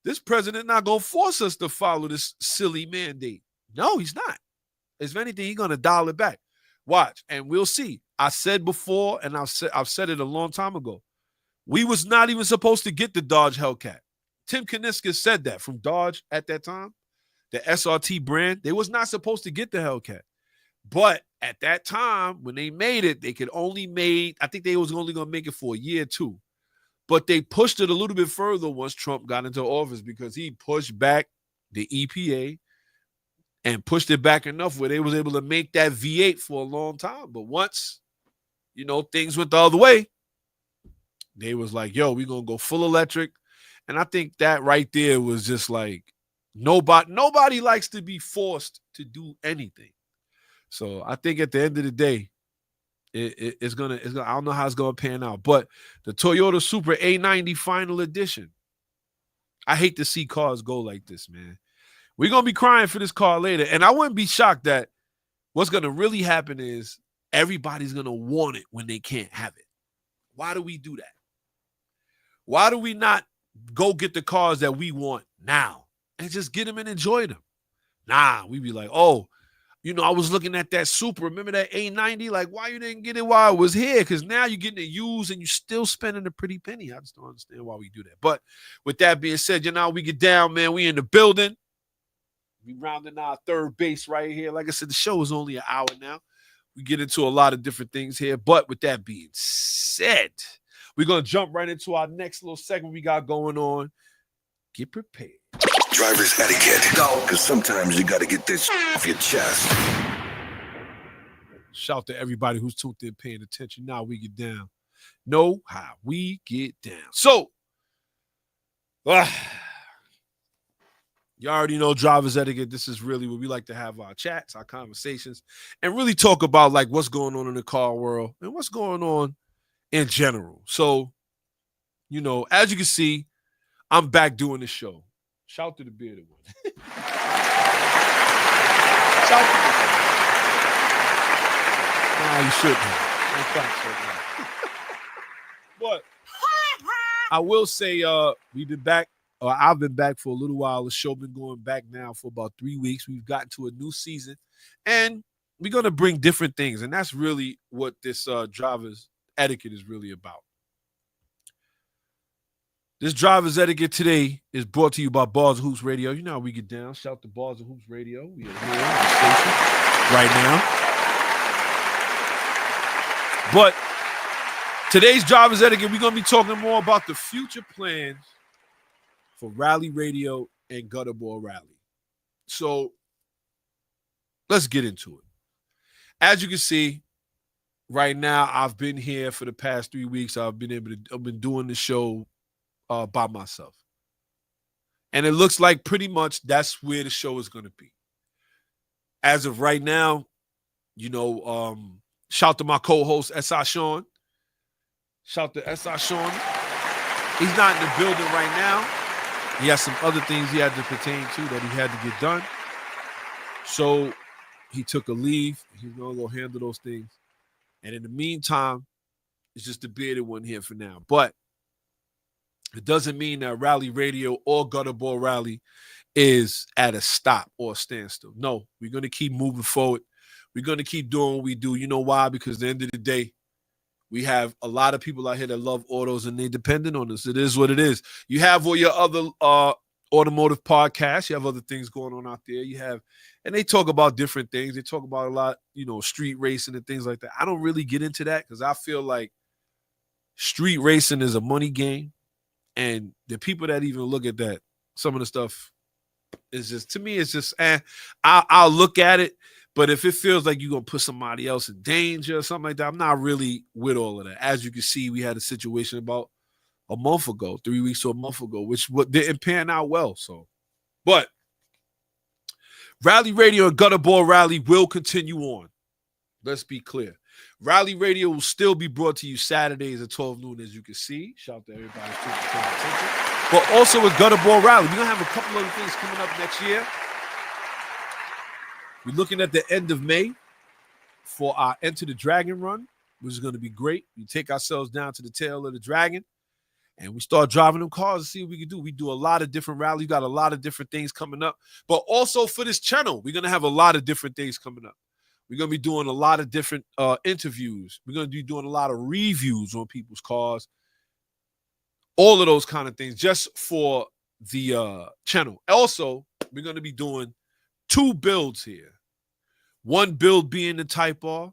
this president not going to force us to follow this silly mandate. No, he's not. If anything, he's going to dial it back. Watch, and we'll see. I said before, and I've said it a long time ago, we was not even supposed to get the Dodge Hellcat. Tim Kuniskis said that from Dodge at that time. The SRT brand, they was not supposed to get the Hellcat. But at that time, when they made it, they could only I think they was only going to make it for a year or two. But they pushed it a little bit further once Trump got into office because he pushed back the EPA and pushed it back enough where they was able to make that V8 for a long time. But once, things went the other way, they was like, yo, we're going to go full electric. And I think that right there was just like, nobody likes to be forced to do anything. So I think at the end of the day, it's gonna. I don't know how it's gonna pan out, but the Toyota Supra A90 Final Edition. I hate to see cars go like this, man. We're gonna be crying for this car later, and I wouldn't be shocked that what's gonna really happen is everybody's gonna want it when they can't have it. Why do we do that? Why do we not go get the cars that we want now and just get them and enjoy them? Nah, we be like, oh, I was looking at that Supra. Remember that A90? Like, why you didn't get it while it was here? Because now you're getting it used and you're still spending a pretty penny. I just don't understand why we do that. But with that being said, we get down, man. We in the building. We rounding our third base right here. Like I said, the show is only an hour now. We get into a lot of different things here. But with that being said, we're going to jump right into our next little segment we got going on. Get prepared. Driver's etiquette. Go. Because sometimes you got to get this off your chest. Shout to everybody who's tuned in, paying attention. Now we get down. Know how we get down. So, you already know driver's etiquette. This is really where we like to have our chats, our conversations, and really talk about like what's going on in the car world and what's going on in general. So, as you can see, I'm back doing the show. Shout to the bearded one. Shout to the Nah, you shouldn't. But I will say we've been back, or I've been back for a little while. The show been going back now for about 3 weeks. We've gotten to a new season, and we're going to bring different things, and that's really what this driver's etiquette is really about. This driver's etiquette today is brought to you by Bars and Hoops Radio. You know how we get down. Shout to Bars and Hoops Radio. We are here on the station right now. But today's driver's etiquette, we're going to be talking more about the future plans for Rally Radio and Gutter Ball Rally. So let's get into it. As you can see, right now, I've been here for the past 3 weeks. I've been doing the show by myself. And it looks like pretty much that's where the show is going to be. As of right now, shout to my co-host, S.I. Sean. Shout to S.I. Sean. He's not in the building right now. He has some other things he had to pertain to that he had to get done. So he took a leave. He's going to go handle those things. And in the meantime, it's just the bearded one here for now. But it doesn't mean that Rally Radio or Gutter Ball Rally is at a stop or a standstill. No, we're going to keep moving forward. We're going to keep doing what we do. You know why? Because at the end of the day, we have a lot of people out here that love autos and they're dependent on us. It is what it is. You have all your other automotive podcasts. You have other things going on out there. And they talk about different things. They talk about a lot, street racing and things like that. I don't really get into that because I feel like street racing is a money game. And the people that even look at that, some of the stuff is just, to me, it's just, I'll look at it. But if it feels like you're going to put somebody else in danger or something like that, I'm not really with all of that. As you can see, we had a situation about a month ago, 3 weeks to a month ago, which didn't pan out well. So, but Rally Radio and Gutter Ball Rally will continue on. Let's be clear. Rally Radio will still be brought to you Saturdays at 12 noon, as you can see. Shout out to everybody who's paying attention. But also with Gutter Ball Rally, we're going to have a couple other things coming up next year. We're looking at the end of May for our Enter the Dragon run, which is going to be great. We take ourselves down to the tail of the dragon, and we start driving them cars to see what we can do. We do a lot of different rallies. We got a lot of different things coming up. But also for this channel, we're going to have a lot of different things coming up. We're going to be doing a lot of different interviews. We're going to be doing a lot of reviews on people's cars. All of those kind of things just for the channel. Also, we're going to be doing 2 builds here. One build being the Type R.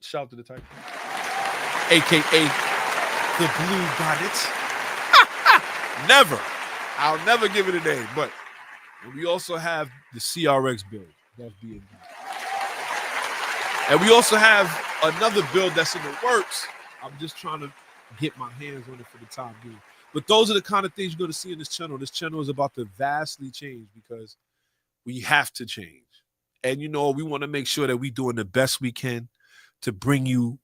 Shout to the Type R. A.K.A. the Blue Bonnet. Never. I'll never give it a name. But we also have the CRX build. That's being done. And we also have another build that's in the works. I'm just trying to get my hands on it for the time being. But those are the kind of things you're going to see in this channel. This channel is about to vastly change because we have to change. And, we want to make sure that we're doing the best we can to bring you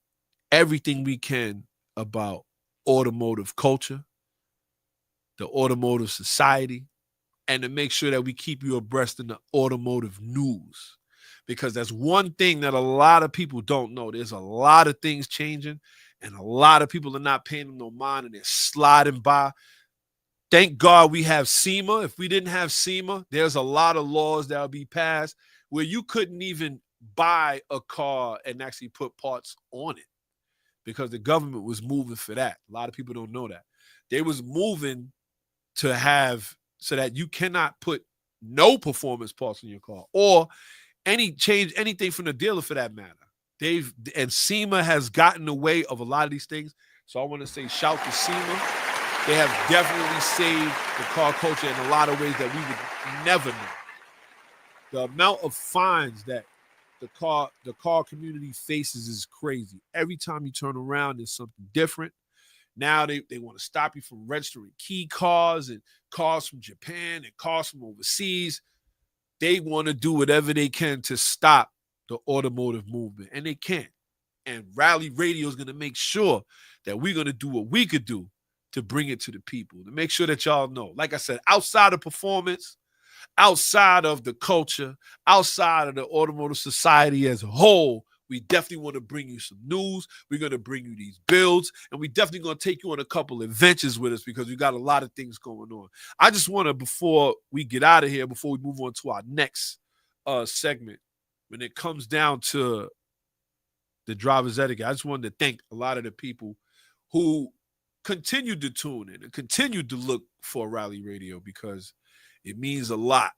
everything we can about automotive culture, the automotive society, and to make sure that we keep you abreast in the automotive news. Because that's one thing that a lot of people don't know. There's a lot of things changing, and a lot of people are not paying them no mind, and they're sliding by. Thank God we have SEMA. If we didn't have SEMA, there's a lot of laws that will be passed where you couldn't even buy a car and actually put parts on it because the government was moving for that. A lot of people don't know that. They was moving to have so that you cannot put no performance parts on your car or change anything from the dealer for that matter. And SEMA has gotten the way of a lot of these things. So I want to say shout to SEMA. They have definitely saved the car culture in a lot of ways that we would never know. The amount of fines that the car community faces is crazy. Every time you turn around, there's something different. Now they want to stop you from registering key cars and cars from Japan and cars from overseas. They want to do whatever they can to stop the automotive movement, and they can't. And Rally Radio is going to make sure that we're going to do what we could do to bring it to the people, to make sure that y'all know. Like I said, outside of performance, outside of the culture, outside of the automotive society as a whole, we definitely want to bring you some news. We're going to bring you these builds, and we definitely going to take you on a couple adventures with us because we got a lot of things going on. I just want to, before we get out of here, before we move on to our next segment, when it comes down to the driver's etiquette, I just wanted to thank a lot of the people who continued to tune in and continued to look for Rally Radio because it means a lot.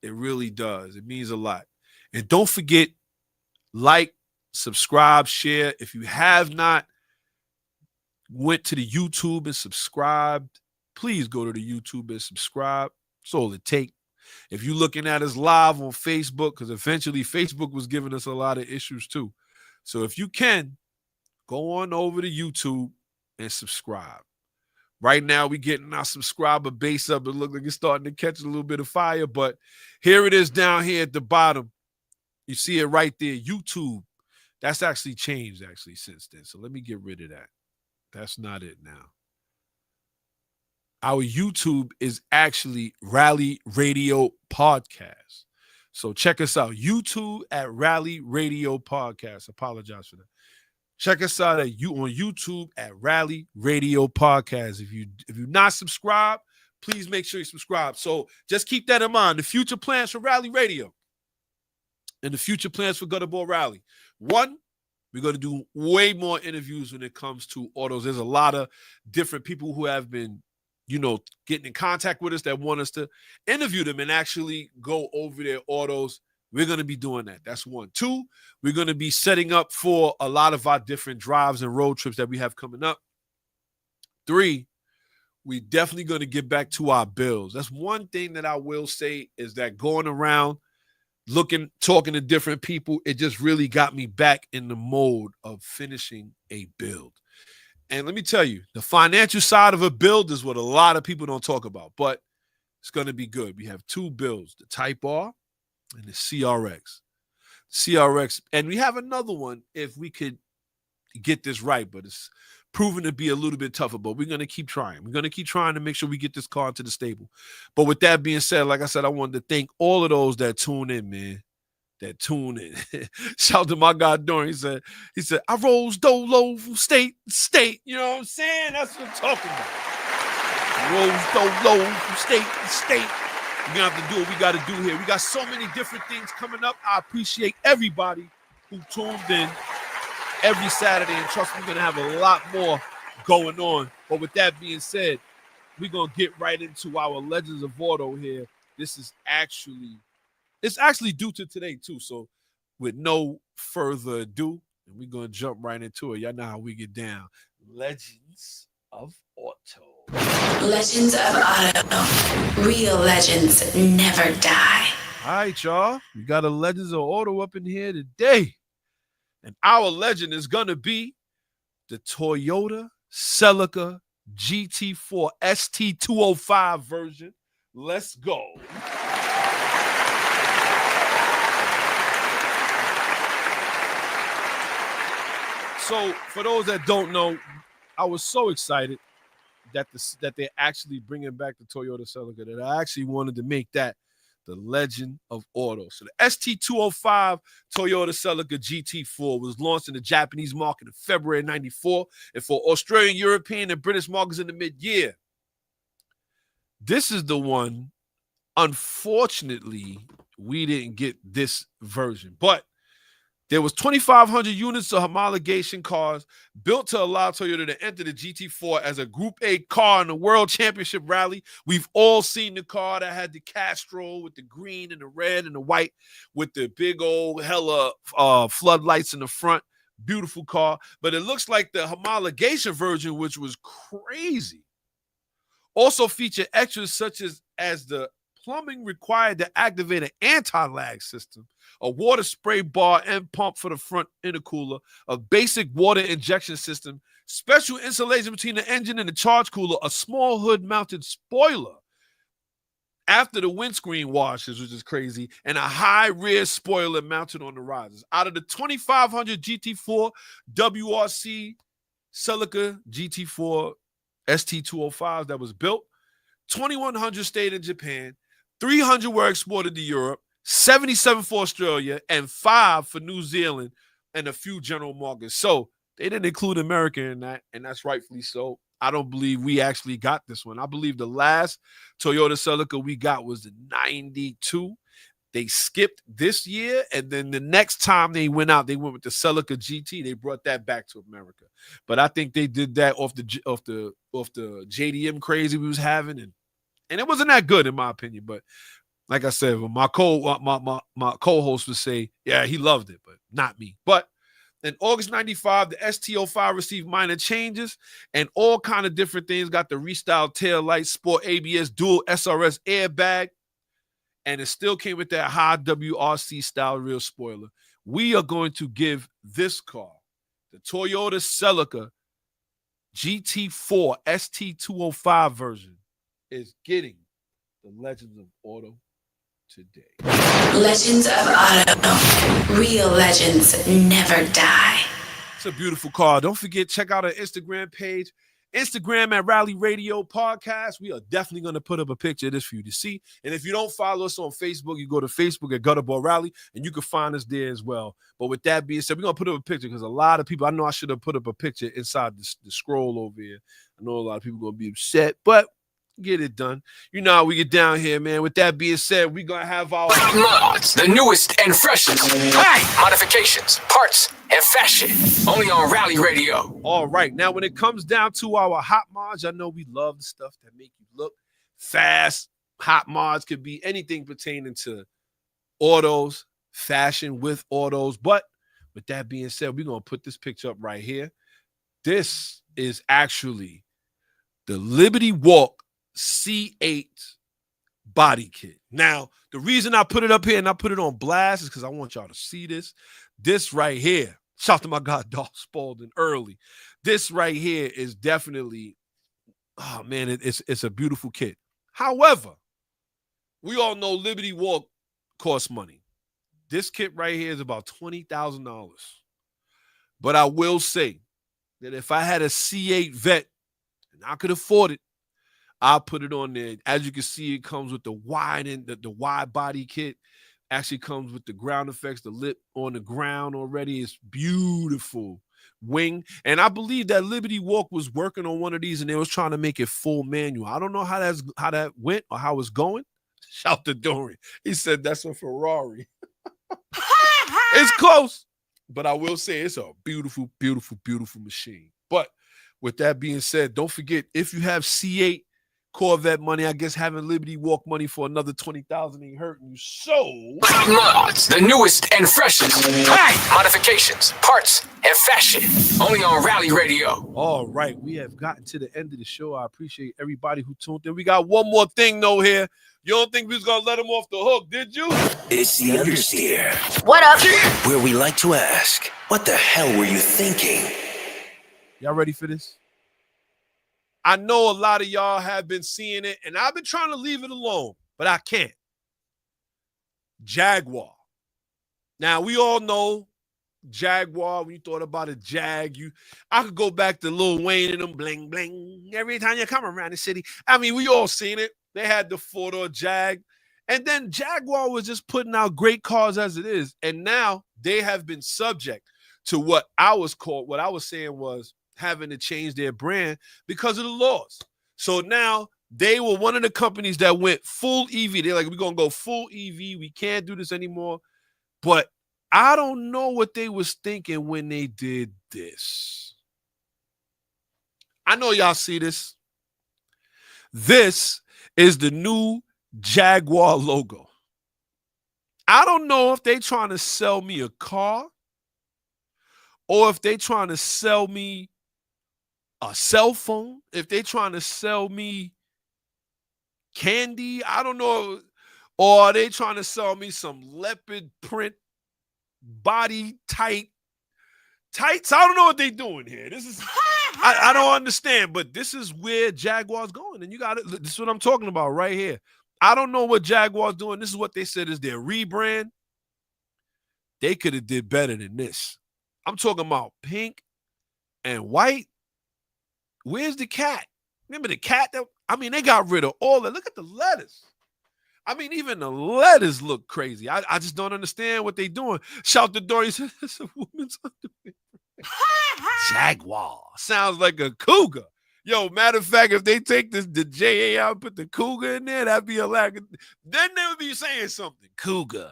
It really does. It means a lot. And don't forget, like, subscribe, share. If you have not went to the YouTube and subscribed, please go to the YouTube and subscribe. That's all it takes. If you're looking at us live on Facebook, because eventually Facebook was giving us a lot of issues too. So if you can, go on over to YouTube and subscribe. Right now, we getting our subscriber base up. It looks like it's starting to catch a little bit of fire, but here it is down here at the bottom. You see it right there, YouTube. That's actually changed since then. So let me get rid of that. That's not it now. Our YouTube is actually Rally Radio Podcast. So check us out. YouTube at Rally Radio Podcast. Apologize for that. Check us out on YouTube at Rally Radio Podcast. If you're not subscribed, please make sure you subscribe. So just keep that in mind. The future plans for Rally Radio and the future plans for Gutter Ball Rally. One, we're going to do way more interviews when it comes to autos. There's a lot of different people who have been, getting in contact with us that want us to interview them and actually go over their autos. We're going to be doing that. That's one. Two, we're going to be setting up for a lot of our different drives and road trips that we have coming up. Three, we definitely going to get back to our bills. That's one thing that I will say is that going around, talking to different people, it just really got me back in the mode of finishing a build. And let me tell you, the financial side of a build is what a lot of people don't talk about, but it's going to be good. We have two builds, the Type R and the CRX. And we have another one if we could get this right, but it's proven to be a little bit tougher, but we're going to keep trying. We're going to keep trying to make sure we get this car into the stable. But with that being said, like I said, I wanted to thank all of those that tune in, man. Shout out to my guy Dorian. He said, I rose dolo from state to state. You know what I'm saying? That's what I'm talking about. Rose dolo from state to state. We're going to have to do what we got to do here. We got so many different things coming up. I appreciate everybody who tuned in every Saturday. And trust me, we're going to have a lot more going on. But with that being said, we're going to get right into our Legends of Auto here. It's actually due to today, too. So with no further ado, and we're going to jump right into it. Y'all know how we get down. Legends of Auto. Legends of Auto. Real legends never die. All right, y'all. We got a Legends of Auto up in here today. And our legend is going to be the Toyota Celica GT4 ST205 version. Let's go. So, for those that don't know, I was so excited that they're actually bringing back the Toyota Celica that I actually wanted to make that the Legend of Auto. So, the ST205 Toyota Celica GT4 was launched in the Japanese market in February 94 and for Australian, European, and British markets in the mid-year. This is the one, unfortunately, we didn't get this version, but there was 2,500 units of homologation cars built to allow Toyota to enter the GT4 as a Group A car in the World Championship Rally. We've all seen the car that had the Castro with the green and the red and the white with the big old hella floodlights in the front. Beautiful car. But it looks like the homologation version, which was crazy, also featured extras such as the plumbing required to activate an anti-lag system, a water spray bar and pump for the front intercooler, a basic water injection system, special insulation between the engine and the charge cooler, a small hood-mounted spoiler after the windscreen washes, which is crazy, and a high rear spoiler mounted on the risers. Out of the 2,500 GT4 WRC Celica GT4 ST205s that was built, 2,100 stayed in Japan, 300 were exported to Europe, 77 for Australia, and 5 for New Zealand, and a few general markets. So they didn't include America in that, and that's rightfully so. I don't believe we actually got this one. I believe the last Toyota Celica we got was the 92. They skipped this year, and then the next time they went out, they went with the Celica GT. They brought that back to America. But I think they did that off the JDM crazy we was having, and it wasn't that good in my opinion. But like I said, my co-host would say, yeah, he loved it, but not me. But in August 95, the ST05 received minor changes and all kind of different things. Got the restyled tail light, sport ABS, dual SRS airbag, and it still came with that high WRC style rear spoiler. We are going to give this car, the Toyota Celica GT4 ST205 version is getting the Legends of Auto today. Legends of Auto. Real legends never die. It's a beautiful car. Don't forget, check out our Instagram page. Instagram at Rally Radio Podcast. We are definitely going to put up a picture of this for you to see. And if you don't follow us on Facebook, you go to Facebook at Gutterball Rally, and you can find us there as well. But with that being said, we're going to put up a picture because a lot of people, I know I should have put up a picture inside the scroll over here. I know a lot of people are going to be upset, but get it done. You know how we get down here, man. With that being said, we're going to have our mods, the newest and freshest. Hey, modifications, parts, and fashion. Only on Rally Radio. All right. Now, when it comes down to our hot mods, I know we love the stuff that make you look fast. Hot mods could be anything pertaining to autos, fashion with autos. But with that being said, we're going to put this picture up right here. This is actually the Liberty Walk C8 body kit. Now, the reason I put it up here and I put it on blast is because I want y'all to see this. This right here. Shout out to my guy, Dolph Spalding, early. This right here is definitely, oh man, it's a beautiful kit. However, we all know Liberty Walk costs money. This kit right here is about $20,000. But I will say that if I had a C8 Vet and I could afford it, I'll put it on there. As you can see, it comes with the wide body kit. Actually comes with the ground effects, the lip on the ground already. It's beautiful wing. And I believe that Liberty Walk was working on one of these and they was trying to make it full manual. I don't know how that went or how it's going. Shout to Dorian. He said that's a Ferrari. It's close. But I will say it's a beautiful, beautiful, beautiful machine. But with that being said, don't forget, if you have C8 Corvette money, I guess having Liberty Walk money for another $20,000 ain't hurting you. So mods, the newest and freshest. Hey, modifications, parts, and fashion. Only on Rally Radio. All right, we have gotten to the end of the show. I appreciate everybody who tuned in. We got one more thing though here. You don't think we was gonna let him off the hook, did you? It's the Understeer. What up? Where we like to ask, what the hell were you thinking? Y'all ready for this? I know a lot of y'all have been seeing it, and I've been trying to leave it alone, but I can't. Jaguar. Now, we all know Jaguar. When you thought about a Jag, I could go back to Lil Wayne and them bling, bling. Every time you come around the city. I mean, we all seen it. They had the four-door Jag. And then Jaguar was just putting out great cars as it is. And now they have been subject to what I was saying was having to change their brand because of the laws. So now they were one of the companies that went full EV. They're like, we're going to go full EV. We can't do this anymore. But I don't know what they was thinking when they did this. I know y'all see this. This is the new Jaguar logo. I don't know if they trying to sell me a car or if they trying to sell me a cell phone, if they trying to sell me candy, I don't know. Or are they trying to sell me some leopard print body tights? I don't know what they doing here. This is I don't understand, but this is where Jaguar's going. And you got it. This is what I'm talking about right here. I don't know what Jaguar's doing. This is what they said is their rebrand. They could have did better than this. I'm talking about pink and white. Where's the cat? Remember the cat? They got rid of all that. Look at the letters. I mean, even the letters look crazy. I just don't understand what they doing. Shout the door. He said, it's a woman's underwear. Jaguar. Sounds like a cougar. Yo, matter of fact, if they take the JA out and put the cougar in there, that'd be a lack of, then they would be saying something. Cougar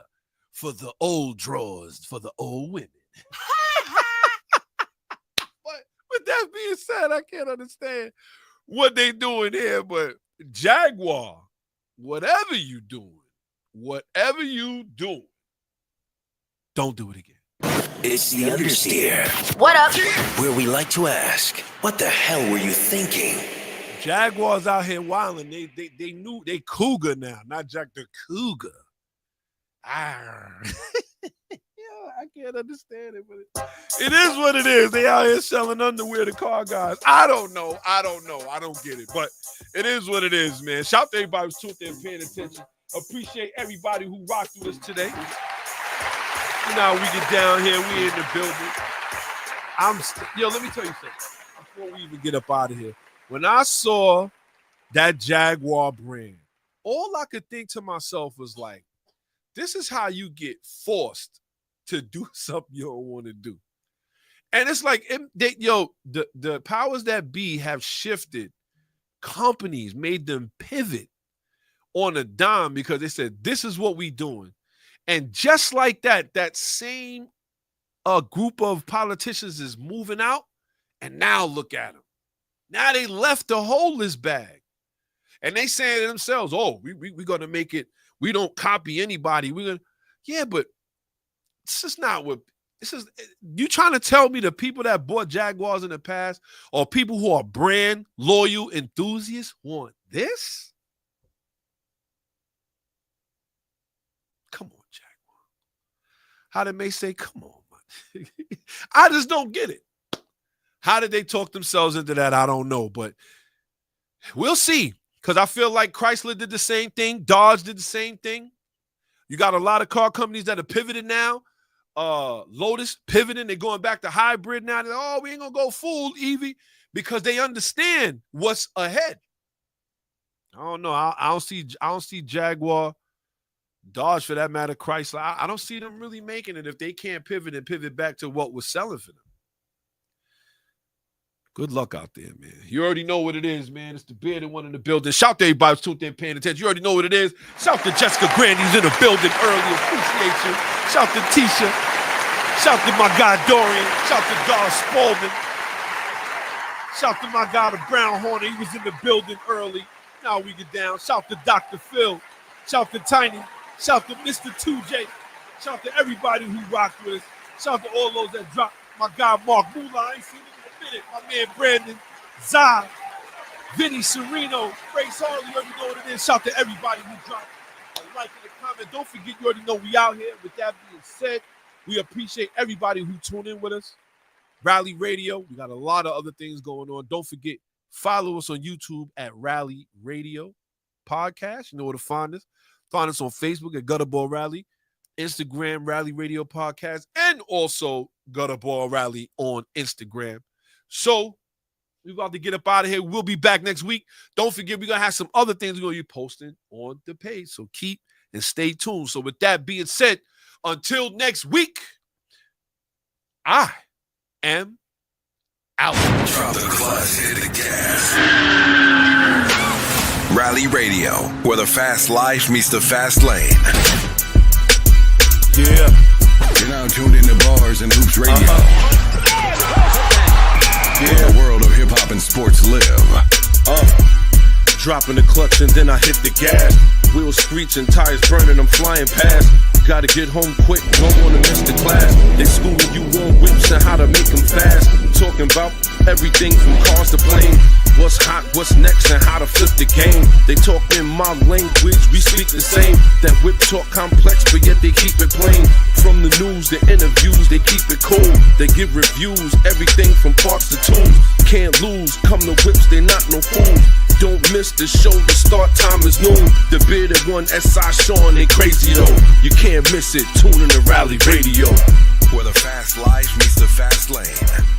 for the old drawers, for the old women. But with that being said, I can't understand what they doing here, but Jaguar, whatever you doing, don't do it again. It's the Understeer. What up? Where we like to ask, what the hell were you thinking? Jaguars out here wilding. They knew they cougar now, not Jack the Cougar. I can't understand it, but it is what it is. They out here selling underwear to car guys. I don't know. I don't get it, but it is what it is, man. Shout out to everybody who's tuned in, paying attention. Appreciate everybody who rocked with us today. Now we get down here, we in the building. Let me tell you something before we even get up out of here. When I saw that Jaguar brand, all I could think to myself was like, this is how you get forced to do something you don't want to do. And it's like, the powers that be have shifted companies, made them pivot on a dime because they said, this is what we doing. And just like that, that same group of politicians is moving out, and now look at them. Now they left the holeless bag. And they saying to themselves, oh, we're going to make it, we don't copy anybody. Yeah, but this is not what, this is, you trying to tell me the people that bought Jaguars in the past or people who are brand loyal enthusiasts want this? Come on, Jaguar. How did May say, come on, man? I just don't get it. How did they talk themselves into that? I don't know, but we'll see. Because I feel like Chrysler did the same thing. Dodge did the same thing. You got a lot of car companies that are pivoted now. Lotus pivoting. They're going back to hybrid now. They're like, oh, we ain't going to go full EV because they understand what's ahead. I don't know. I don't see Jaguar, Dodge for that matter, Chrysler. I don't see them really making it if they can't pivot and pivot back to what was selling for them. Good luck out there, man. You already know what it is, man. It's the Bearded One in the building. Shout to everybody who's tuned in, paying attention. You already know what it is. Shout to Jessica Grandy's in the building early. Appreciate you. Shout to Tisha. Shout to my guy Dorian. Shout to Dar Spalding. Shout to my guy the Brown Horner. He was in the building early. Now we get down. Shout to Dr. Phil. Shout to Tiny. Shout to Mr. 2J. Shout to everybody who rocked with us. Shout to all those that dropped. My guy Mark Mula. I ain't seen him. My man Brandon, Zai, Vinny Sereno, Grace Harley, you already know what it is. Shout to everybody who dropped a like and a comment. Don't forget, you already know we out here. With that being said, we appreciate everybody who tuned in with us. Rally Radio, we got a lot of other things going on. Don't forget, follow us on YouTube at Rally Radio Podcast. You know where to find us. Find us on Facebook at Gutterball Rally, Instagram Rally Radio Podcast, and also Gutterball Rally on Instagram. So we're about to get up out of here. We'll be back next week. Don't forget, we're going to have some other things we're going to be posting on the page. So keep and stay tuned. So with that being said, until next week, I am out. Drop the clutch, hit the gas. Rally Radio, where the fast life meets the fast lane. Yeah. You're now tuned into Bars and Hoops Radio. Where the world of hip-hop and sports live. Dropping the clutch and then I hit the gas. Wheels screeching, tires burning, I'm flying past. Gotta get home quick, don't wanna miss the class. They schooling you on whips and how to make them fast. Talking about everything from cars to planes. What's hot, what's next, and how to flip the game. They talk in my language, we speak the same. That whip talk complex, but yet they keep it plain. From the news, the interviews, they keep it cool. They give reviews, everything from parts to tools. Can't lose, come to whips, they not no fools. Don't miss the show, the start time is noon. The Bearded One, S.I. Sean, they crazy though. You can't miss it, tune in to Rally Radio. Where the fast life meets the fast lane.